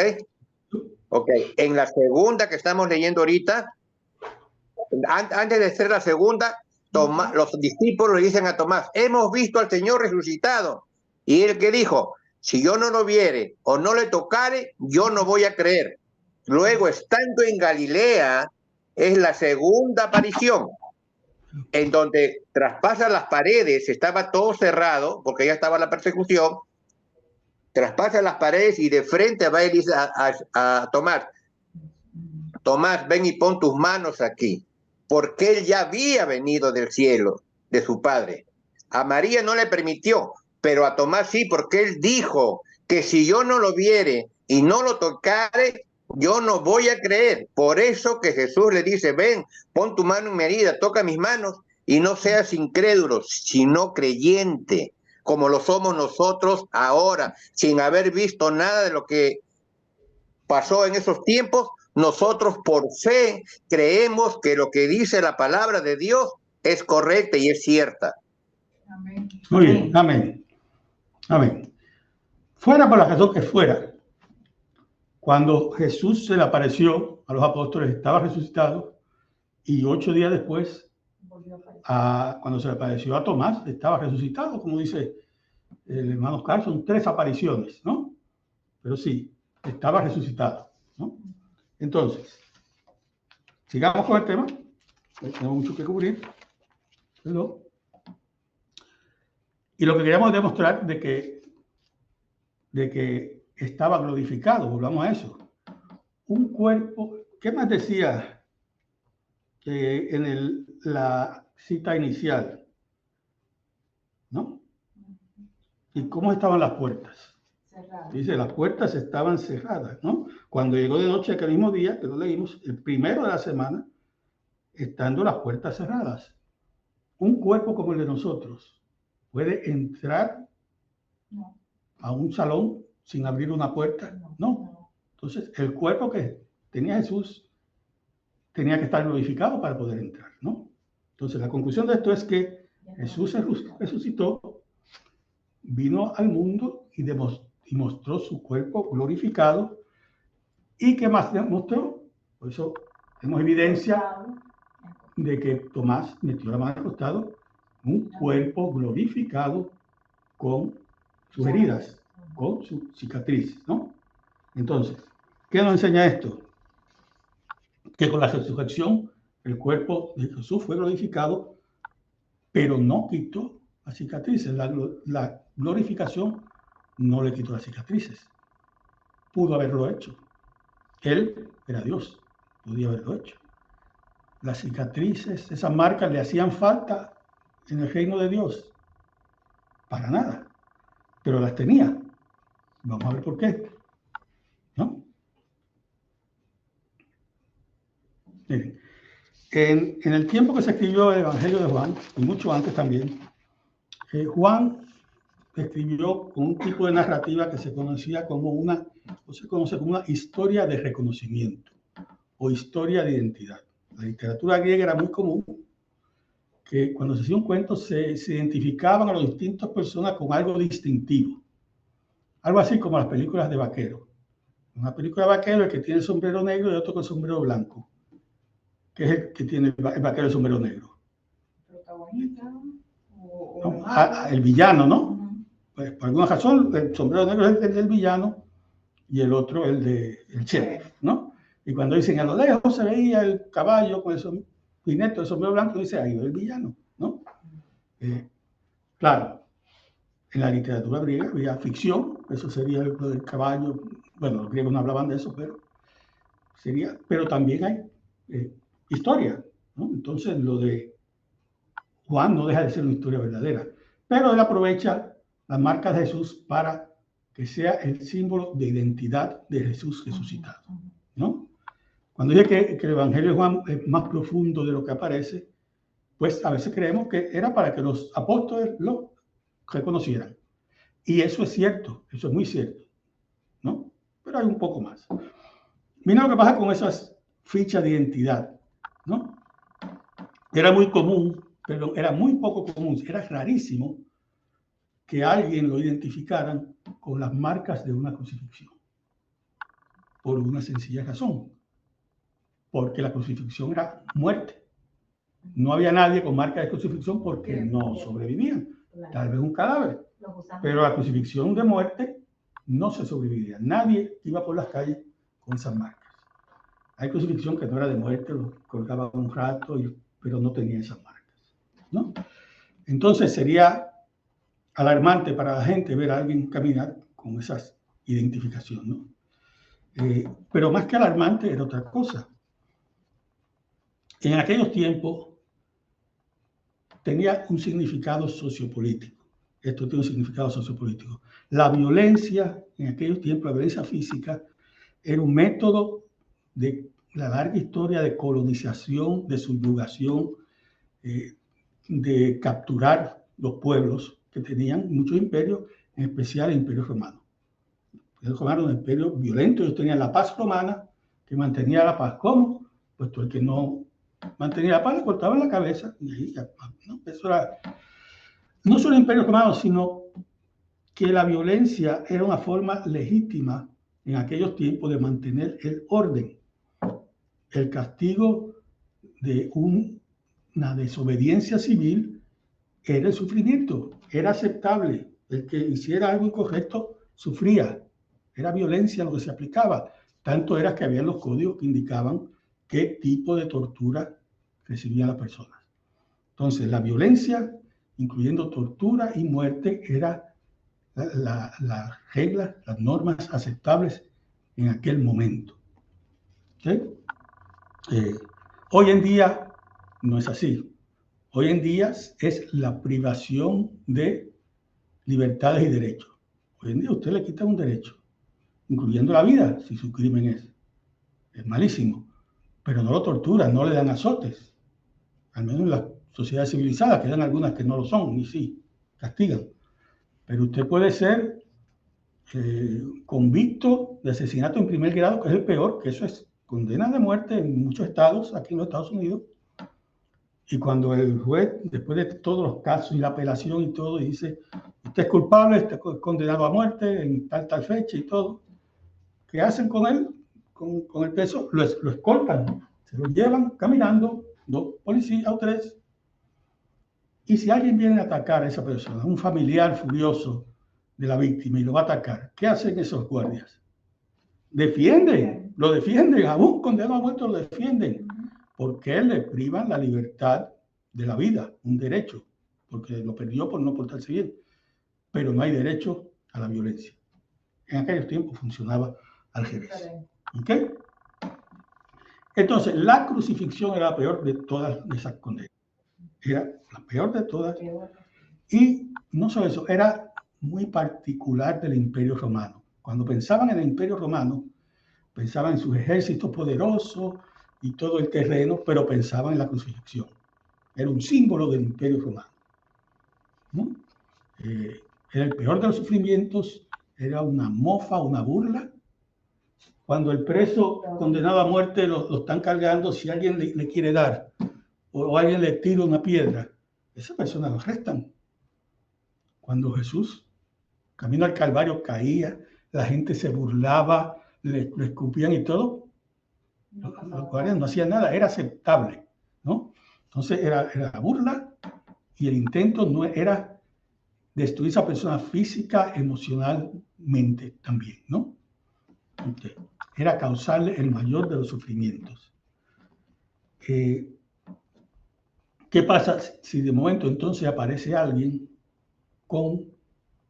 Speaker 5: Ok, en la segunda que estamos leyendo ahorita, antes de ser la segunda, los discípulos le dicen a Tomás, hemos visto al Señor resucitado. Y él que dijo, si yo no lo viere o no le tocare, yo no voy a creer. Luego, estando en Galilea, es la segunda aparición, en donde traspasa las paredes, estaba todo cerrado, porque ya estaba la persecución, traspasa las paredes y de frente va y dice a Tomás, Tomás, ven y pon tus manos aquí, porque él ya había venido del cielo, de su Padre. A María no le permitió, pero a Tomás sí, porque él dijo que si yo no lo viere y no lo tocare, yo no voy a creer. Por eso que Jesús le dice, ven, pon tu mano en mi herida, toca mis manos y no seas incrédulo, sino creyente, como lo somos nosotros ahora, sin haber visto nada de lo que pasó en esos tiempos. Nosotros por fe creemos que lo que dice la palabra de Dios es correcta y es cierta.
Speaker 3: Amén.
Speaker 1: Muy bien, amén. Amén. Fuera por la razón que fuera, cuando Jesús se le apareció a los apóstoles, estaba resucitado, y 8 días después, cuando se le apareció a Tomás, estaba resucitado, como dice el hermano Oscar, son 3 apariciones, ¿no? Pero sí, estaba resucitado, ¿no? Entonces, sigamos con el tema. Tenemos mucho que cubrir. Pero, y lo que queríamos demostrar de que estaba glorificado, volvamos a eso. Un cuerpo, ¿qué más decía en la cita inicial? ¿No? ¿Y cómo estaban las puertas? Dice, las puertas estaban cerradas, ¿no? Cuando llegó de noche aquel mismo día, que lo leímos, el primero de la semana, estando las puertas cerradas. Un cuerpo como el de nosotros puede entrar a un salón sin abrir una puerta. No. Entonces, el cuerpo que tenía Jesús tenía que estar glorificado para poder entrar, ¿no? Entonces, la conclusión de esto es que Jesús resucitó, vino al mundo y mostró su cuerpo glorificado. ¿Y qué más demostró? Por eso tenemos evidencia de que Tomás metió la mano al costado, un cuerpo glorificado con sus heridas, con sus cicatrices, ¿no? Entonces, ¿qué nos enseña esto? Que con la resurrección el cuerpo de Jesús fue glorificado, pero no quitó las cicatrices. La glorificación no le quitó las cicatrices. Pudo haberlo hecho. Él era Dios, podía haberlo hecho. Las cicatrices, esas marcas le hacían falta en el reino de Dios. Para nada. Pero las tenía. Vamos a ver por qué. ¿No? Miren, en el tiempo que se escribió el Evangelio de Juan, y mucho antes también, Juan escribió con un tipo de narrativa que se conocía como se conoce como una historia de reconocimiento o historia de identidad. La literatura griega era muy común que cuando se hacía un cuento se identificaban a las distintas personas con algo distintivo. Algo así como las películas de vaqueros. Una película de vaquero, el que tiene el sombrero negro y otro con el sombrero blanco, que es el que tiene el vaquero el sombrero negro. El villano, ¿no? Pues por alguna razón el sombrero negro es el del villano y el otro el del sheriff, ¿no? Y cuando dicen a lo lejos se veía el caballo con el jinete del sombrero blanco, dice ahí va el villano, ¿no? Claro, en la literatura griega había ficción, eso sería lo del caballo Bueno, los griegos no hablaban de eso, pero también hay historia, ¿no? Entonces, lo de Juan no deja de ser una historia verdadera, pero él aprovecha las marcas de Jesús para que sea el símbolo de identidad de Jesús resucitado, ¿no? Cuando dije que el Evangelio de Juan es más profundo de lo que aparece, pues a veces creemos que era para que los apóstoles lo reconocieran. Y eso es cierto, eso es muy cierto, ¿no? Pero hay un poco más. Mira lo que pasa con esas fichas de identidad, ¿no? Era muy común, pero era muy poco común, era rarísimo que alguien lo identificaran con las marcas de una crucifixión. Por una sencilla razón. Porque la crucifixión era muerte. No había nadie con marca de crucifixión porque no sobrevivían. Tal vez un cadáver. Pero la crucifixión de muerte no se sobrevivía. Nadie iba por las calles con esas marcas. Hay crucifixión que no era de muerte, lo colgaba un rato, pero no tenía esas marcas, ¿no? Entonces sería alarmante para la gente ver a alguien caminar con esas identificaciones, ¿no? Pero más que alarmante era otra cosa. En aquellos tiempos tenía un significado sociopolítico. Esto tiene un significado sociopolítico. La violencia, en aquellos tiempos, la violencia física, era un método de la larga historia de colonización, de subyugación, de capturar los pueblos que tenían muchos imperios, en especial el Imperio Romano. El Imperio Romano era un imperio violento. Ellos tenían la paz romana, que mantenía la paz. ¿Cómo? Puesto el que no mantenía la paz le cortaban la cabeza. Y ahí ya, ¿no? Eso era no solo el Imperio Romano, sino que la violencia era una forma legítima en aquellos tiempos de mantener el orden. El castigo de una desobediencia civil era el sufrimiento, era aceptable. El que hiciera algo incorrecto sufría. Era violencia lo que se aplicaba. Tanto era que había los códigos que indicaban qué tipo de tortura recibían las personas. Entonces, la violencia, incluyendo tortura y muerte, era la regla, las normas aceptables en aquel momento. ¿Okay? Hoy en día no es así. Hoy en día es la privación de libertades y derechos. Hoy en día usted le quita un derecho, incluyendo la vida, si su crimen es malísimo. Pero no lo torturan, no le dan azotes. Al menos en las sociedades civilizadas, quedan algunas que no lo son, y sí, castigan. Pero usted puede ser convicto de asesinato en primer grado, que es el peor, que eso es condena de muerte en muchos estados, aquí en los Estados Unidos. Y cuando el juez, después de todos los casos y la apelación y todo, dice, usted es culpable, está condenado a muerte en tal fecha y todo, ¿qué hacen con él? Con el peso, lo escoltan, se lo llevan caminando, 2 policías o 3. Y si alguien viene a atacar a esa persona, un familiar furioso de la víctima, y lo va a atacar, ¿qué hacen esos guardias? Lo defienden, aún condenado a muerte lo defienden, porque le privan la libertad de la vida, un derecho, porque lo perdió por no portarse bien. Pero no hay derecho a la violencia. En aquellos tiempos funcionaba al revés. ¿Okay? Entonces, la crucifixión era la peor de todas esas condenas. Era la peor de todas. Y no solo eso, era muy particular del Imperio Romano. Cuando pensaban en el Imperio Romano, pensaban en sus ejércitos poderosos y todo el terreno, pero pensaban en la crucifixión. Era un símbolo del Imperio Romano, ¿no? Era el peor de los sufrimientos, era una mofa, una burla. Cuando el preso condenado a muerte lo están cargando, si alguien le quiere dar o alguien le tira una piedra, esa persona lo arrestan. Cuando Jesús, camino al Calvario, caía, la gente se burlaba, le escupían y todo, los guardias no hacían nada, era aceptable, ¿no? Entonces era la burla y el intento no era destruir a esa persona física, emocionalmente también, ¿no? Okay. Era causarle el mayor de los sufrimientos. ¿Qué pasa si de momento entonces aparece alguien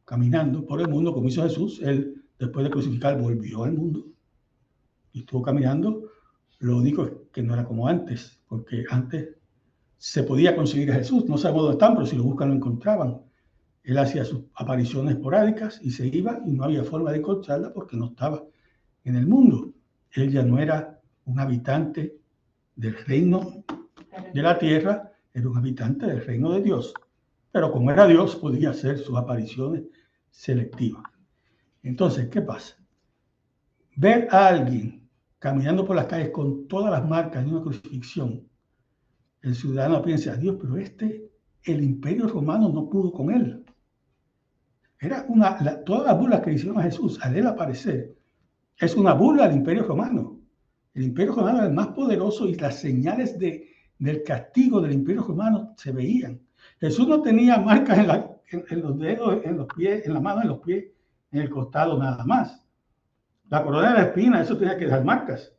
Speaker 1: caminando por el mundo, como hizo Jesús? Él después de crucificar, volvió al mundo y estuvo caminando. Lo único es que no era como antes, porque antes se podía conseguir a Jesús. No sabemos dónde están, pero si lo buscan lo encontraban. Él hacía sus apariciones esporádicas y se iba y no había forma de encontrarla porque no estaba en el mundo. Él ya no era un habitante del reino de la tierra, era un habitante del reino de Dios. Pero como era Dios, podía hacer sus apariciones selectivas. Entonces, ¿qué pasa? Ver a alguien caminando por las calles con todas las marcas de una crucifixión, el ciudadano piensa, Dios, pero el imperio romano no pudo con él. Era todas las burlas que le hicieron a Jesús al él aparecer, es una burla al imperio romano. El imperio romano era el más poderoso y las señales del castigo del imperio romano se veían. Jesús no tenía marcas en los dedos, en los pies, en la mano, en los pies, en el costado, nada más. La corona de la espina, eso tenía que dejar marcas.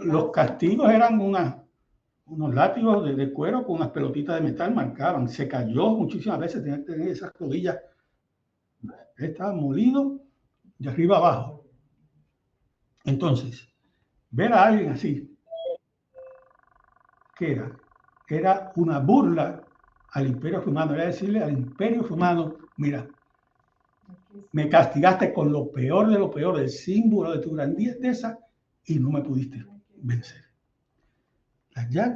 Speaker 1: Los castigos eran unos látigos de cuero con unas pelotitas de metal, marcaban. Se cayó muchísimas veces, tenía que tener esas rodillas. Estaba molido de arriba abajo. Entonces, ver a alguien así, ¿qué era? Era una burla al imperio romano. Era decirle al imperio romano, mira, me castigaste con lo peor de lo peor, el símbolo de tu grandeza, y no me pudiste vencer.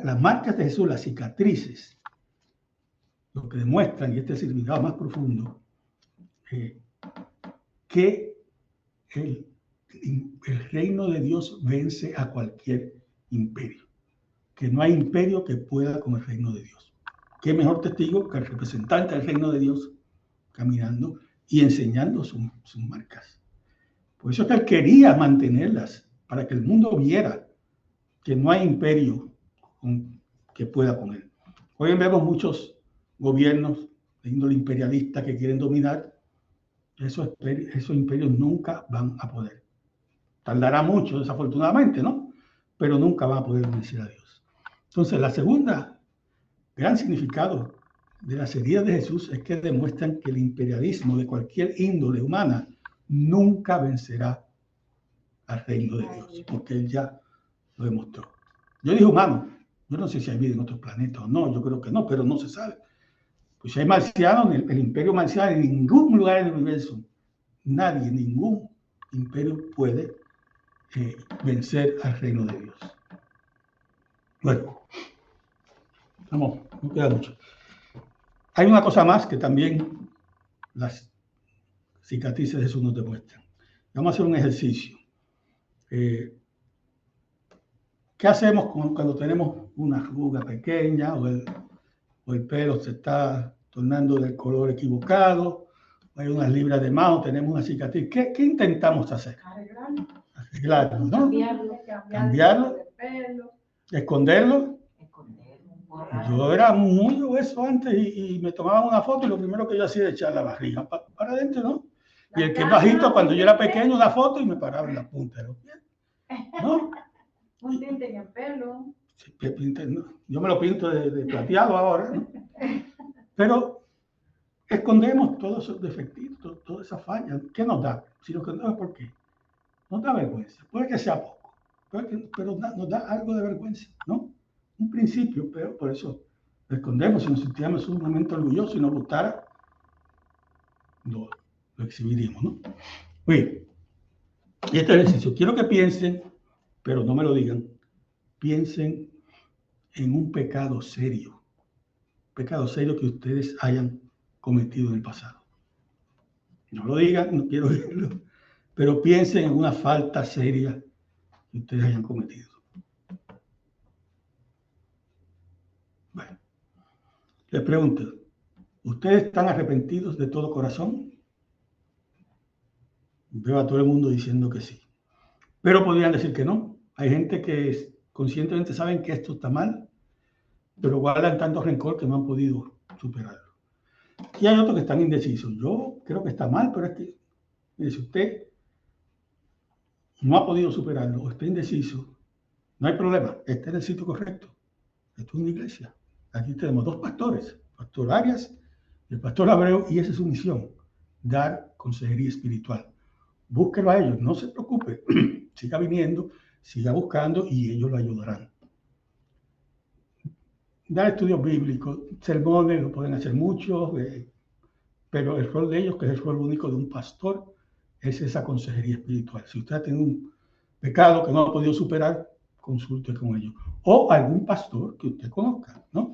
Speaker 1: Las marcas de Jesús, las cicatrices, lo que demuestran, y este es el significado más profundo, que el reino de Dios vence a cualquier imperio, que no hay imperio que pueda con el reino de Dios. ¿Qué mejor testigo que el representante del reino de Dios caminando y enseñando sus marcas? Por eso es que él quería mantenerlas, para que el mundo viera que no hay imperio que pueda con él. Hoy vemos muchos gobiernos de índole imperialista que quieren dominar. Esos imperios nunca van a poder. Tardará mucho, desafortunadamente, ¿no? Pero nunca van a poder vencer a Dios. Entonces, la segunda gran significado de las heridas de Jesús es que demuestran que el imperialismo de cualquier índole humana nunca vencerá al reino de Dios, porque él ya lo demostró. Yo dije humano, yo no sé si hay vida en otros planetas o no, yo creo que no, pero no se sabe. Pues si hay marcianos, el imperio marciano, en ningún lugar en el universo, nadie, ningún imperio puede vencer al reino de Dios. Bueno, vamos, no queda mucho. Hay una cosa más que también las cicatrices de Jesús nos demuestran. Vamos a hacer un ejercicio. ¿Qué hacemos cuando tenemos una arruga pequeña o el pelo se está tornando del color equivocado, hay unas libras de más o tenemos una cicatriz? ¿Qué intentamos hacer? Arreglarlo, ¿no? Cambiarlo, esconderlo. Yo era muy obeso antes y me tomaban una foto y lo primero que yo hacía era echar la barriga para adentro, ¿no? Y el que es bajito, cuando yo era pequeño, una foto y me paraba en la punta de los pies, ¿no?
Speaker 3: Un tinte en el pelo.
Speaker 1: Sí, yo me lo pinto de plateado ahora, ¿no? Pero escondemos todos esos defectitos, todas esas fallas. ¿Qué nos da? Si lo escondemos, ¿por qué? Nos da vergüenza. Puede que sea poco, pero nos da algo de vergüenza, ¿no? Un principio, pero por eso lo escondemos. Si nos sintiéramos sumamente orgullosos y nos gustara, lo exhibiríamos, ¿no? Oye, y este ejercicio, quiero que piensen, pero no me lo digan, piensen en un pecado serio que ustedes hayan cometido en el pasado. No lo digan, no quiero oírlo, pero piensen en una falta seria que ustedes hayan cometido. Bueno, les pregunto, ¿ustedes están arrepentidos de todo corazón? Veo a todo el mundo diciendo que sí, pero podrían decir que no. Hay gente que conscientemente saben que esto está mal, pero guardan tanto rencor que no han podido superarlo. Y hay otros que están indecisos. Yo creo que está mal, pero es que, mire, si usted no ha podido superarlo o está indeciso, no hay problema, está en el sitio correcto. Esto es una iglesia. Aquí tenemos dos pastores, el pastor Arias y el pastor Abreu, y esa es su misión, dar consejería espiritual. búsquelo a ellos, no se preocupe, siga viniendo, siga buscando y ellos lo ayudarán. Dar estudios bíblicos, sermones, lo pueden hacer muchos, pero el rol de ellos, que es el rol único de un pastor, es esa consejería espiritual. Si usted tiene un pecado que no ha podido superar, consulte con ellos. O algún pastor que usted conozca, ¿no?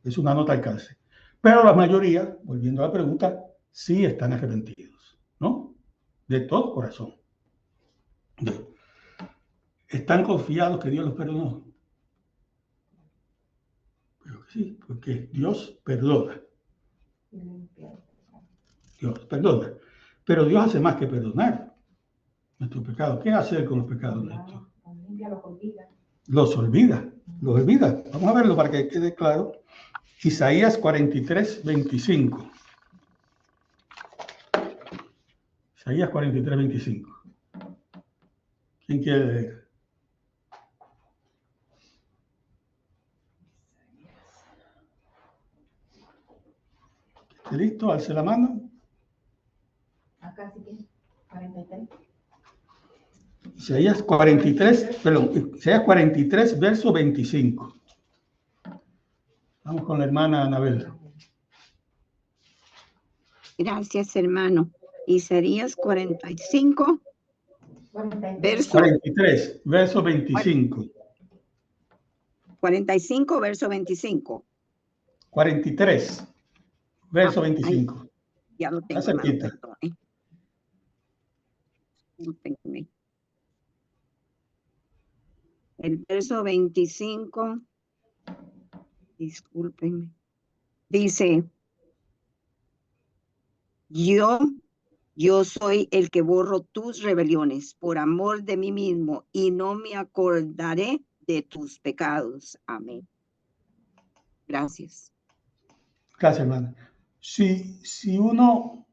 Speaker 1: Es una nota al alcance. Pero la mayoría, volviendo a la pregunta, sí están arrepentidos, ¿no? De todo corazón. ¿Están confiados que Dios los perdonó? Pero que sí, porque Dios perdona. Dios perdona. Pero Dios hace más que perdonar nuestros pecados. ¿Qué hace con los pecados nuestros? Los olvida. Los olvida. Vamos a verlo para que quede claro. Isaías 43, 25. Isaías 43, 25. ¿Quién quiere leer? ¿Está listo? Alce la mano.
Speaker 3: Acá sí que 43.
Speaker 1: Isaías 43, perdón, Isaías 43, verso 25. Vamos con la hermana Anabel.
Speaker 6: Gracias, hermano. Isaías 45, verso
Speaker 1: 43, verso 25.
Speaker 6: 45, verso 25.
Speaker 1: 43, verso 25.
Speaker 6: Ya lo tengo,
Speaker 1: Está
Speaker 6: hermano,
Speaker 1: cerquita.
Speaker 6: perdone. Discúlpenme. El verso 25, discúlpenme, dice, yo soy el que borro tus rebeliones por amor de mí mismo y no me acordaré de tus pecados. Amén. Gracias.
Speaker 1: Gracias, hermana. Si uno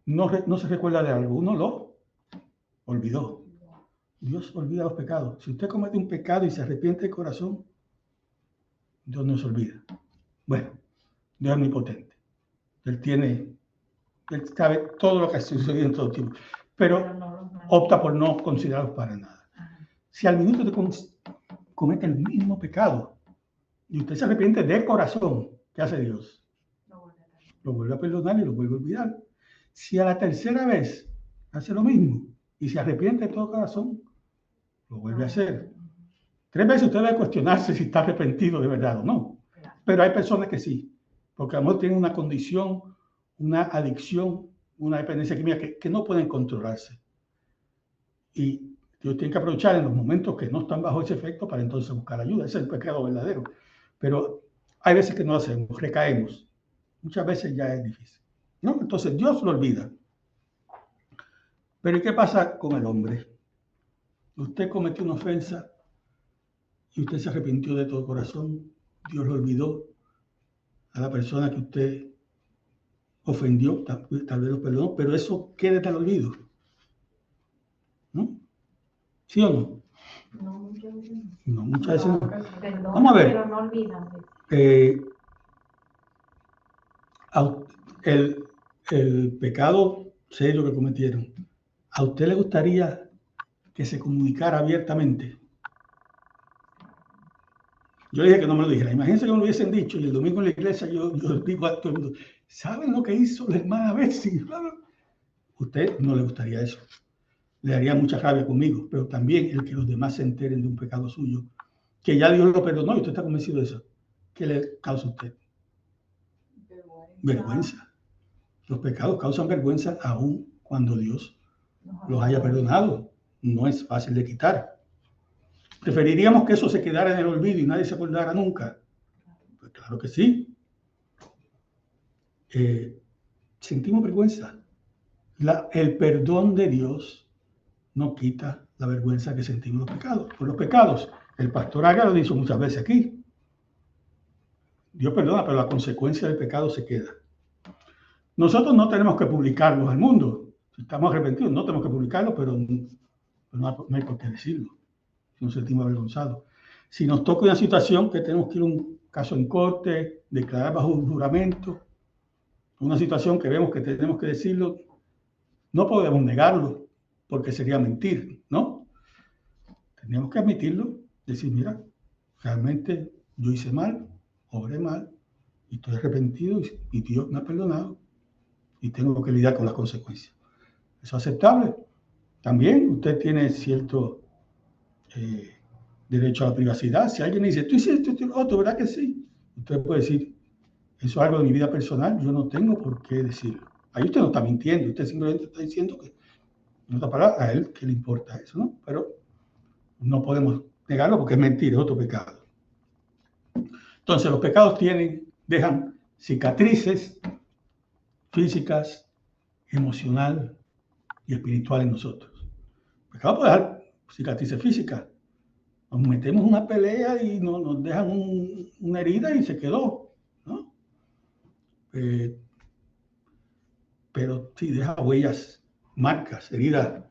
Speaker 1: no se recuerda de algo, uno lo olvidó. Dios olvida los pecados. Si usted comete un pecado y se arrepiente de corazón, Dios no se olvida. Bueno, Dios es omnipotente. Él sabe todo lo que ha sucedido en todo tiempo, pero opta por no considerarlos para nada. Si al minuto te comete el mismo pecado y usted se arrepiente de corazón, ¿qué hace Dios? Lo vuelve a perdonar y lo vuelve a olvidar. Si a la tercera vez hace lo mismo y se arrepiente de todo corazón, lo vuelve a hacer. 3 veces usted debe cuestionarse si está arrepentido de verdad o no. Pero hay personas que sí, porque a lo mejor tienen una condición, una adicción, una dependencia química que no pueden controlarse. Y Dios tiene que aprovechar en los momentos que no están bajo ese efecto para entonces buscar ayuda. Ese es el pecado verdadero. Pero hay veces que no lo hacemos, recaemos. Muchas veces ya es difícil, ¿no? Entonces Dios lo olvida. Pero ¿y qué pasa con el hombre? Usted cometió una ofensa y usted se arrepintió de todo corazón. Dios lo olvidó. A la persona que usted ofendió, tal vez lo perdonó, pero eso queda en el olvido, ¿no? ¿Sí o no?
Speaker 3: No, muchas veces no.
Speaker 1: No, muchas veces no.
Speaker 3: Perdona,
Speaker 1: Vamos a ver.
Speaker 3: pero no olvidan.
Speaker 1: El pecado serio que cometieron, ¿a usted le gustaría que se comunicara abiertamente? Yo dije que no me lo dijera. Imagínense que me lo hubiesen dicho y el domingo en la iglesia yo digo a todo el mundo, ¿saben lo que hizo la hermana Betsy? Usted no le gustaría eso. Le daría mucha rabia conmigo, pero también el que los demás se enteren de un pecado suyo, que ya Dios lo perdonó y usted está convencido de eso. ¿Qué le causa a usted? Vergüenza. Los pecados causan vergüenza aún cuando Dios los haya perdonado. No es fácil de quitar. ¿Preferiríamos que eso se quedara en el olvido y nadie se acordara nunca? Pues claro que sí. Sentimos vergüenza. El perdón de Dios no quita la vergüenza que sentimos por los pecados. El pastor Aga lo dijo muchas veces aquí. Dios perdona, pero la consecuencia del pecado se queda. Nosotros no tenemos que publicarlos al mundo. Si estamos arrepentidos, no tenemos que publicarlo, pero no hay por qué decirlo. Nos sentimos avergonzados. Si nos toca una situación que tenemos que ir a un caso en corte, declarar bajo un juramento, una situación que vemos que tenemos que decirlo, no podemos negarlo, porque sería mentir, ¿no? Tenemos que admitirlo, decir, mira, realmente yo hice mal, obré mal, y estoy arrepentido, y Dios me ha perdonado, y tengo que lidiar con las consecuencias. ¿Eso es aceptable? También usted tiene cierto derecho a la privacidad. Si alguien dice, tú hiciste esto, otro, ¿verdad que sí? Usted puede decir, eso es algo de mi vida personal, yo no tengo por qué decirlo. Ahí usted no está mintiendo, usted simplemente está diciendo que, en otra palabra, a él que le importa eso, ¿no? Pero no podemos negarlo porque es mentira, es otro pecado. Entonces, los pecados dejan cicatrices físicas, emocional y espiritual en nosotros. El pecado puede dejar cicatrices físicas. Nos metemos en una pelea y nos dejan una herida y se quedó, ¿no? Pero sí deja huellas, marcas, heridas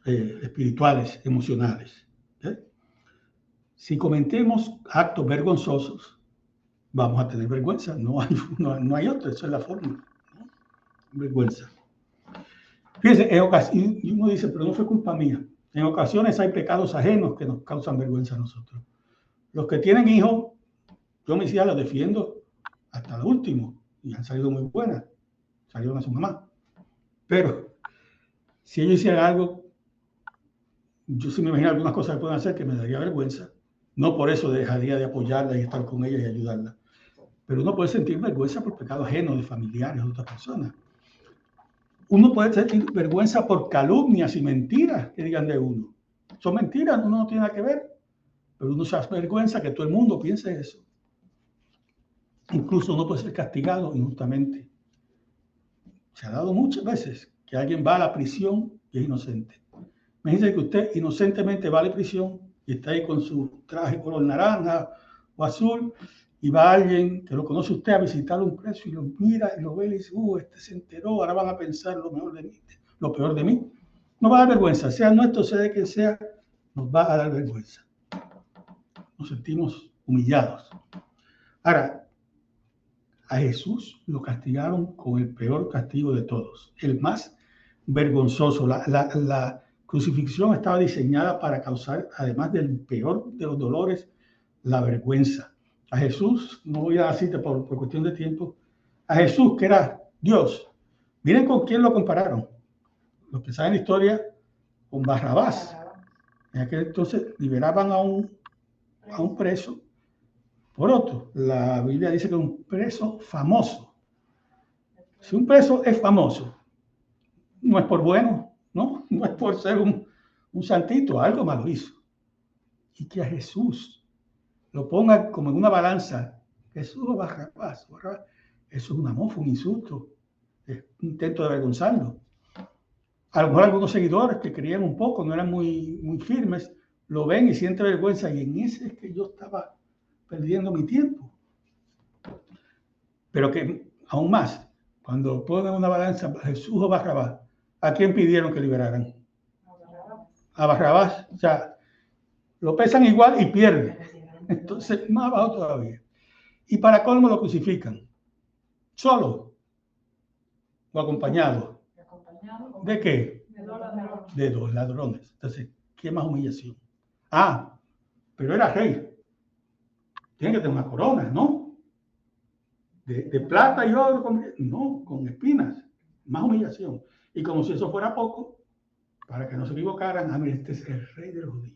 Speaker 1: espirituales, emocionales. ¿Okay? Si cometemos actos vergonzosos, vamos a tener vergüenza. No hay otra, esa es la forma, ¿no? Vergüenza. Fíjense, y uno dice, pero no fue culpa mía. En ocasiones hay pecados ajenos que nos causan vergüenza a nosotros. Los que tienen hijos, yo mis hijas las defiendo hasta lo último y han salido muy buenas, salieron a su mamá. Pero si ellos hicieran algo, yo sí me imagino algunas cosas que pueden hacer que me daría vergüenza. No por eso dejaría de apoyarla y estar con ella y ayudarla. Pero uno puede sentir vergüenza por pecados ajenos de familiares de otras personas. Uno puede sentir vergüenza por calumnias y mentiras que digan de uno. Son mentiras, uno no tiene nada que ver. Pero uno se hace vergüenza que todo el mundo piense eso. Incluso uno puede ser castigado injustamente. Se ha dado muchas veces que alguien va a la prisión y es inocente. Imagínese que usted inocentemente va a la prisión y está ahí con su traje color naranja o azul y va alguien que lo conoce usted a visitar un preso y lo mira y lo ve y dice, este se enteró, ahora van a pensar lo peor de mí. Nos va a dar vergüenza, sea nuestro, sea de quien sea, nos va a dar vergüenza. Nos sentimos humillados. Ahora, a Jesús lo castigaron con el peor castigo de todos, el más vergonzoso. La crucifixión estaba diseñada para causar, además del peor de los dolores, la vergüenza. A Jesús, no voy a dar cita por cuestión de tiempo, a Jesús, que era Dios, miren con quién lo compararon. Los que saben la historia, con Barrabás. En aquel entonces liberaban a un preso por otro. La Biblia dice que es un preso famoso. Si un preso es famoso, no es por bueno, ¿no? No es por ser un santito, algo malo hizo. Y que a Jesús lo ponga como en una balanza, Jesús o Barrabás, eso es una mofa, un insulto, es un intento de avergonzarlo. A lo mejor algunos seguidores que creían un poco, no eran muy firmes, lo ven y sienten vergüenza, y en ese es que yo estaba perdiendo mi tiempo. Pero que aún más, cuando ponen una balanza Jesús o Barrabás, ¿a quién pidieron que liberaran? A Barrabás. O sea, lo pesan igual y pierde. Entonces, más abajo todavía. Y para colmo lo crucifican. ¿Solo o acompañado? ¿De qué? De dos ladrones. Entonces, ¿qué más humillación? Pero era rey. Tiene que tener una corona, ¿no? De plata y oro, con espinas. Más humillación. Y como si eso fuera poco, para que no se equivocaran, este es el rey de los judíos.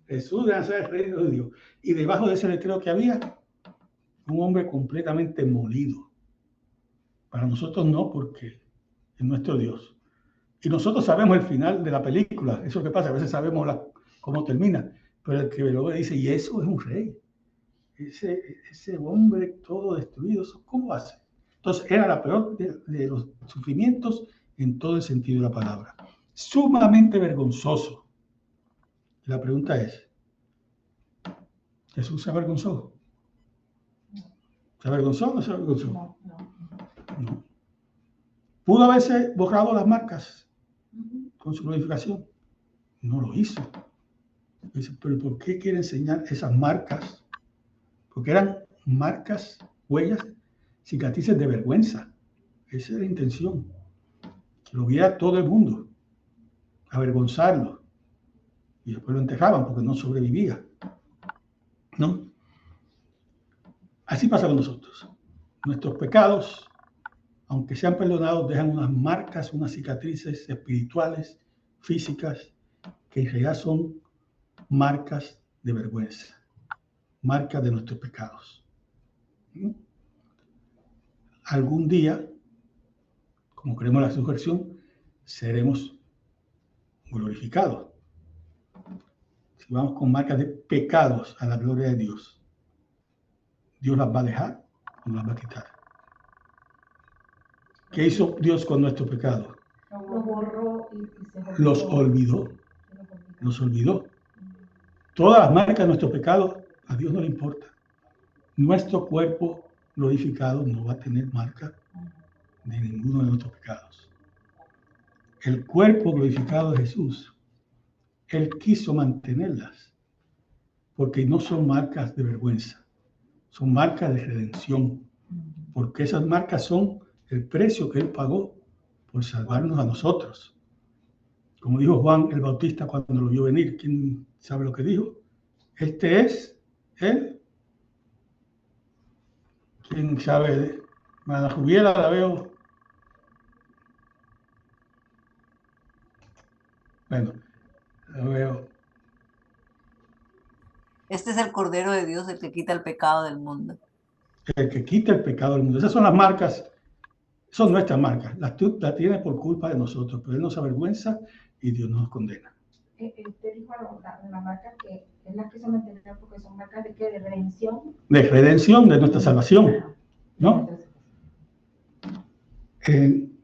Speaker 1: Jesús debe ser el rey de los judíos. Y debajo de ese letrero que había, un hombre completamente molido. Para nosotros no, porque es nuestro Dios. Y nosotros sabemos el final de la película. Eso es lo que pasa, a veces sabemos cómo termina. Pero el que lo ve dice, y eso es un rey. Ese hombre todo destruido, ¿cómo hace? Entonces era la peor de los sufrimientos en todo el sentido de la palabra. Sumamente vergonzoso. La pregunta es, ¿Jesús se avergonzó? ¿Se avergonzó o no se avergonzó? No. ¿Pudo haberse borrado las marcas con su glorificación? No lo hizo. Dice, pero ¿por qué quiere enseñar esas marcas? Porque eran marcas, huellas, cicatrices de vergüenza. Esa es la intención. Que lo viera todo el mundo, avergonzarlo. Y después lo enterraban porque no sobrevivía. ¿No? Así pasa con nosotros. Nuestros pecados, aunque sean perdonados, dejan unas marcas, unas cicatrices espirituales, físicas, que en realidad son marcas de vergüenza, marcas de nuestros pecados. Algún día, como creemos en la resurrección, seremos glorificados. Si vamos con marcas de pecados a la gloria de Dios, ¿Dios las va a dejar o las va a quitar? ¿Qué hizo Dios con nuestro pecado?
Speaker 3: Los borró y se
Speaker 1: Los olvidó. Los olvidó. Todas las marcas de nuestro pecado a Dios no le importa. Nuestro cuerpo glorificado no va a tener marca de ninguno de nuestros pecados. El cuerpo glorificado de Jesús, Él quiso mantenerlas, porque no son marcas de vergüenza, son marcas de redención, porque esas marcas son el precio que Él pagó por salvarnos a nosotros. Como dijo Juan el Bautista cuando lo vio venir, ¿quién sabe lo que dijo? Este es Él. ¿Quién sabe? Ana Jubiela la veo. Bueno, la veo.
Speaker 4: Este es el Cordero de Dios, el que quita el pecado del mundo.
Speaker 1: El que quita el pecado del mundo. Esas son las marcas, son nuestras marcas. Las tiene por culpa de nosotros, pero Él nos avergüenza y Dios nos condena.
Speaker 3: Usted dijo la marca que es la que se mantiene porque son marcas de ¿qué? De redención.
Speaker 1: De redención, de nuestra salvación, ¿no? En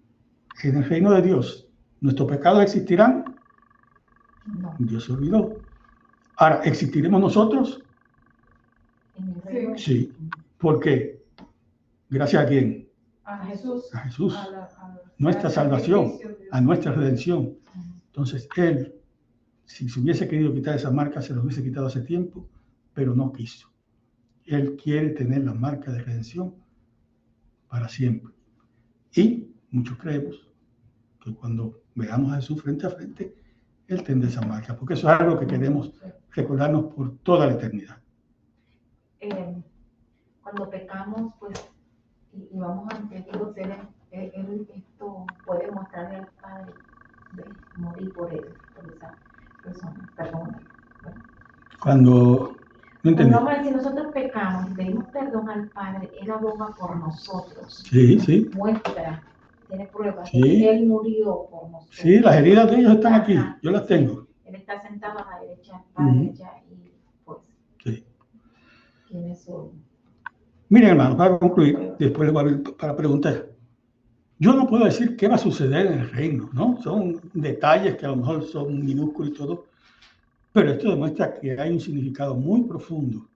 Speaker 1: el reino de Dios, ¿nuestros pecados existirán?
Speaker 3: No.
Speaker 1: Dios se olvidó. Ahora, ¿existiremos nosotros?
Speaker 3: En el reino.
Speaker 1: Sí. ¿Por qué? ¿Gracias a quién?
Speaker 3: A Jesús.
Speaker 1: A Jesús.
Speaker 3: A
Speaker 1: Nuestra salvación, a nuestra redención. Entonces, Él, si se hubiese querido quitar esa marca, se lo hubiese quitado hace tiempo, pero no quiso. Él quiere tener la marca de redención para siempre. Y muchos creemos que cuando veamos a Jesús frente a frente, Él tendrá esa marca, porque eso es algo que queremos recordarnos por toda la eternidad.
Speaker 9: Cuando pecamos, pues, y vamos ante Dios, Él esto puede mostrarle al Padre de morir por él, por esa persona. Perdón. Bueno.
Speaker 1: Cuando no entendí.
Speaker 9: Vamos a decir, nosotros pecamos y pedimos perdón al Padre, Él aboga por nosotros.
Speaker 1: Sí, sí.
Speaker 9: Muestra, tiene pruebas.
Speaker 1: Sí.
Speaker 9: Él murió por nosotros.
Speaker 1: Sí, las heridas de ellos están aquí, yo las tengo.
Speaker 9: Él está sentado a la derecha, a la derecha y pues
Speaker 1: sí.
Speaker 9: Tiene su...
Speaker 1: Miren, hermano, para concluir, después les voy a abrir para preguntar. Yo no puedo decir qué va a suceder en el reino, ¿no? Son detalles que a lo mejor son minúsculos y todo, pero esto demuestra que hay un significado muy profundo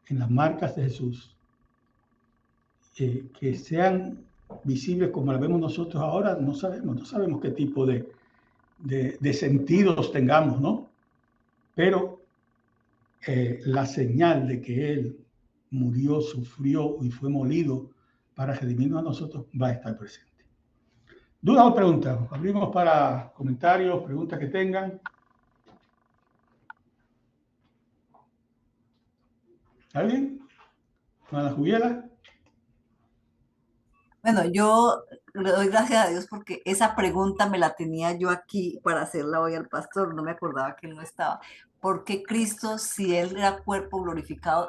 Speaker 1: en las marcas de Jesús, que sean visibles como las vemos nosotros ahora, no sabemos qué tipo de sentidos tengamos, ¿no? Pero la señal de que Él murió, sufrió y fue molido para redimirnos a nosotros va a estar presente. ¿Dudas o preguntas? Abrimos para comentarios, preguntas que tengan. ¿Alguien? ¿Ana Jubiela?
Speaker 4: Bueno, yo le doy gracias a Dios porque esa pregunta me la tenía yo aquí para hacerla hoy al pastor, no me acordaba que él no estaba. ¿Por qué Cristo, si Él era cuerpo glorificado,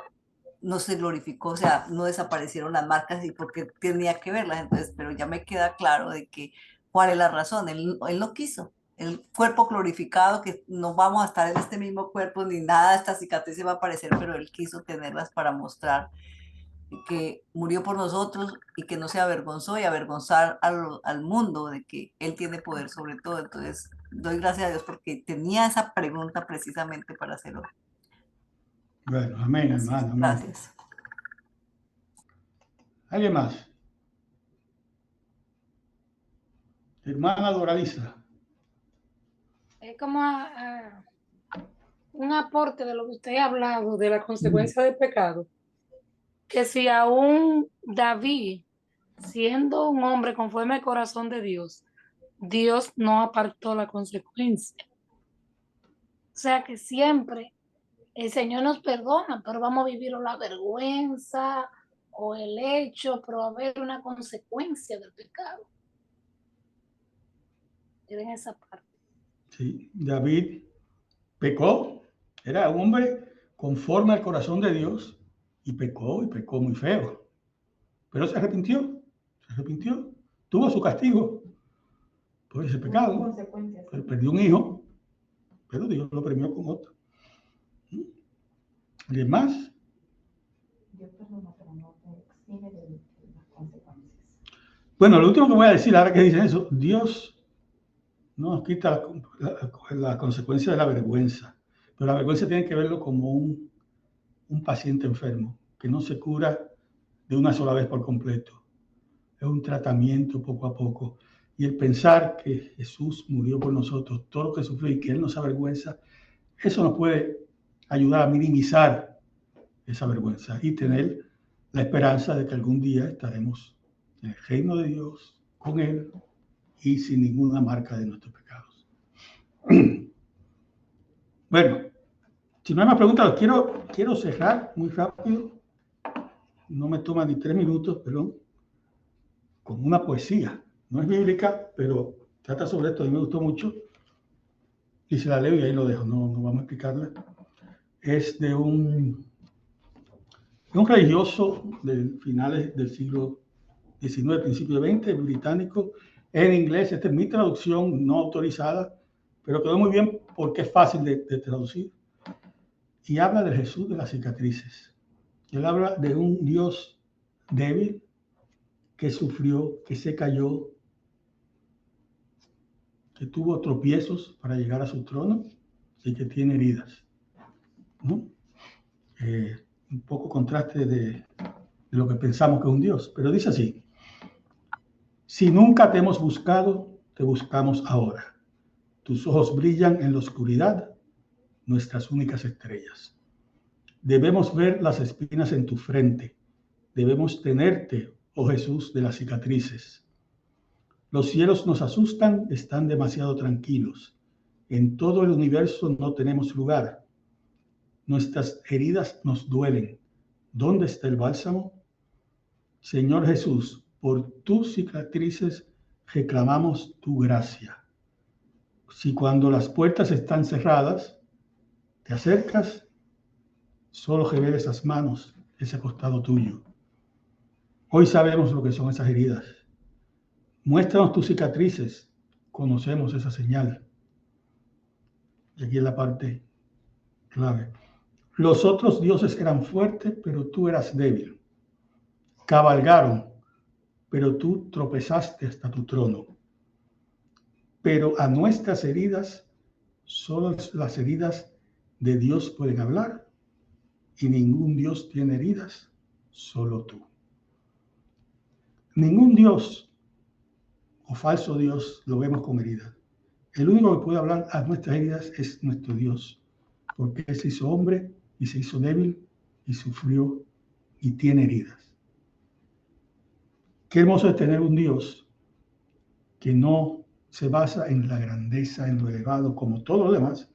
Speaker 4: no se glorificó? O sea, no desaparecieron las marcas y por qué tenía que verlas. Entonces, pero ya me queda claro de que cuál es la razón. Él no quiso. El cuerpo glorificado, que no vamos a estar en este mismo cuerpo ni nada de esta cicatriz se va a aparecer, pero Él quiso tenerlas para mostrar que murió por nosotros y que no se avergonzó y avergonzar al mundo de que Él tiene poder sobre todo. Entonces, doy gracias a Dios porque tenía esa pregunta precisamente para hacerlo.
Speaker 1: Bueno, amén, hermano. Amén.
Speaker 4: Gracias.
Speaker 1: ¿Alguien más? Hermana Doraliza.
Speaker 8: Es como un aporte de lo que usted ha hablado de la consecuencia del pecado. Que si aún David siendo un hombre conforme al corazón de Dios, Dios no apartó la consecuencia. O sea que siempre el Señor nos perdona, pero vamos a vivir o la vergüenza o el hecho, pero va a haber una consecuencia del pecado. Miren esa parte.
Speaker 1: Sí, David pecó, era un hombre conforme al corazón de Dios y pecó muy feo. Pero se arrepintió, tuvo su castigo por ese pecado.
Speaker 9: Consecuencias.
Speaker 1: Perdió un hijo, pero Dios lo premió con otro. ¿Y más?
Speaker 9: Dios perdona, pero no te exime de las consecuencias.
Speaker 1: Bueno, lo último que voy a decir ahora que dicen eso, Dios no nos quita la consecuencia de la vergüenza, pero la vergüenza tiene que verlo como un paciente enfermo, que no se cura de una sola vez por completo. Es un tratamiento poco a poco. Y el pensar que Jesús murió por nosotros, todo lo que sufrió y que Él nos avergüenza, eso nos puede ayudar a minimizar esa vergüenza y tener la esperanza de que algún día estaremos en el reino de Dios con Él y sin ninguna marca de nuestros pecados. Bueno, si no hay más preguntas, quiero cerrar muy rápido. No me toma ni 3 minutos, perdón, con una poesía. No es bíblica, pero trata sobre esto. A mí me gustó mucho. Y se la leo y ahí lo dejo. No vamos a explicarla. Es de un religioso de finales del siglo XIX, principio del XX, británico, en inglés. Esta es mi traducción no autorizada, pero quedó muy bien porque es fácil de traducir. Y habla de Jesús de las cicatrices. Él habla de un Dios débil que sufrió, que se cayó, que tuvo tropiezos para llegar a su trono y que tiene heridas, ¿no? Un poco contraste de lo que pensamos que es un Dios, pero dice así: si nunca te hemos buscado, te buscamos ahora. Tus ojos brillan en la oscuridad, nuestras únicas estrellas. Debemos ver las espinas en tu frente, debemos tenerte, oh Jesús, de las cicatrices. Los cielos nos asustan, están demasiado tranquilos. En todo el universo no tenemos lugar. Nuestras heridas nos duelen. ¿Dónde está el bálsamo? Señor Jesús, por tus cicatrices reclamamos tu gracia. Si cuando las puertas están cerradas, te acercas, solo que ver esas manos, ese costado tuyo. Hoy sabemos lo que son esas heridas. Muéstranos tus cicatrices, conocemos esa señal. Y aquí es la parte clave. Los otros dioses eran fuertes, pero tú eras débil. Cabalgaron, pero tú tropezaste hasta tu trono. Pero a nuestras heridas, solo las heridas de Dios pueden hablar, y ningún Dios tiene heridas, solo tú. Ningún Dios o falso Dios lo vemos con heridas. El único que puede hablar a nuestras heridas es nuestro Dios, porque Él se hizo hombre y se hizo débil y sufrió y tiene heridas. Qué hermoso es tener un Dios que no se basa en la grandeza, en lo elevado, como todo lo demás,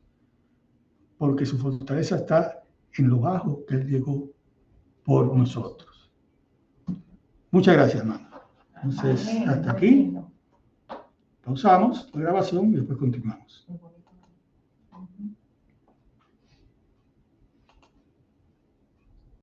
Speaker 1: porque su fortaleza está en lo bajo que Él llegó por nosotros. Muchas gracias, hermano. Entonces, hasta aquí. Pausamos la grabación y después continuamos.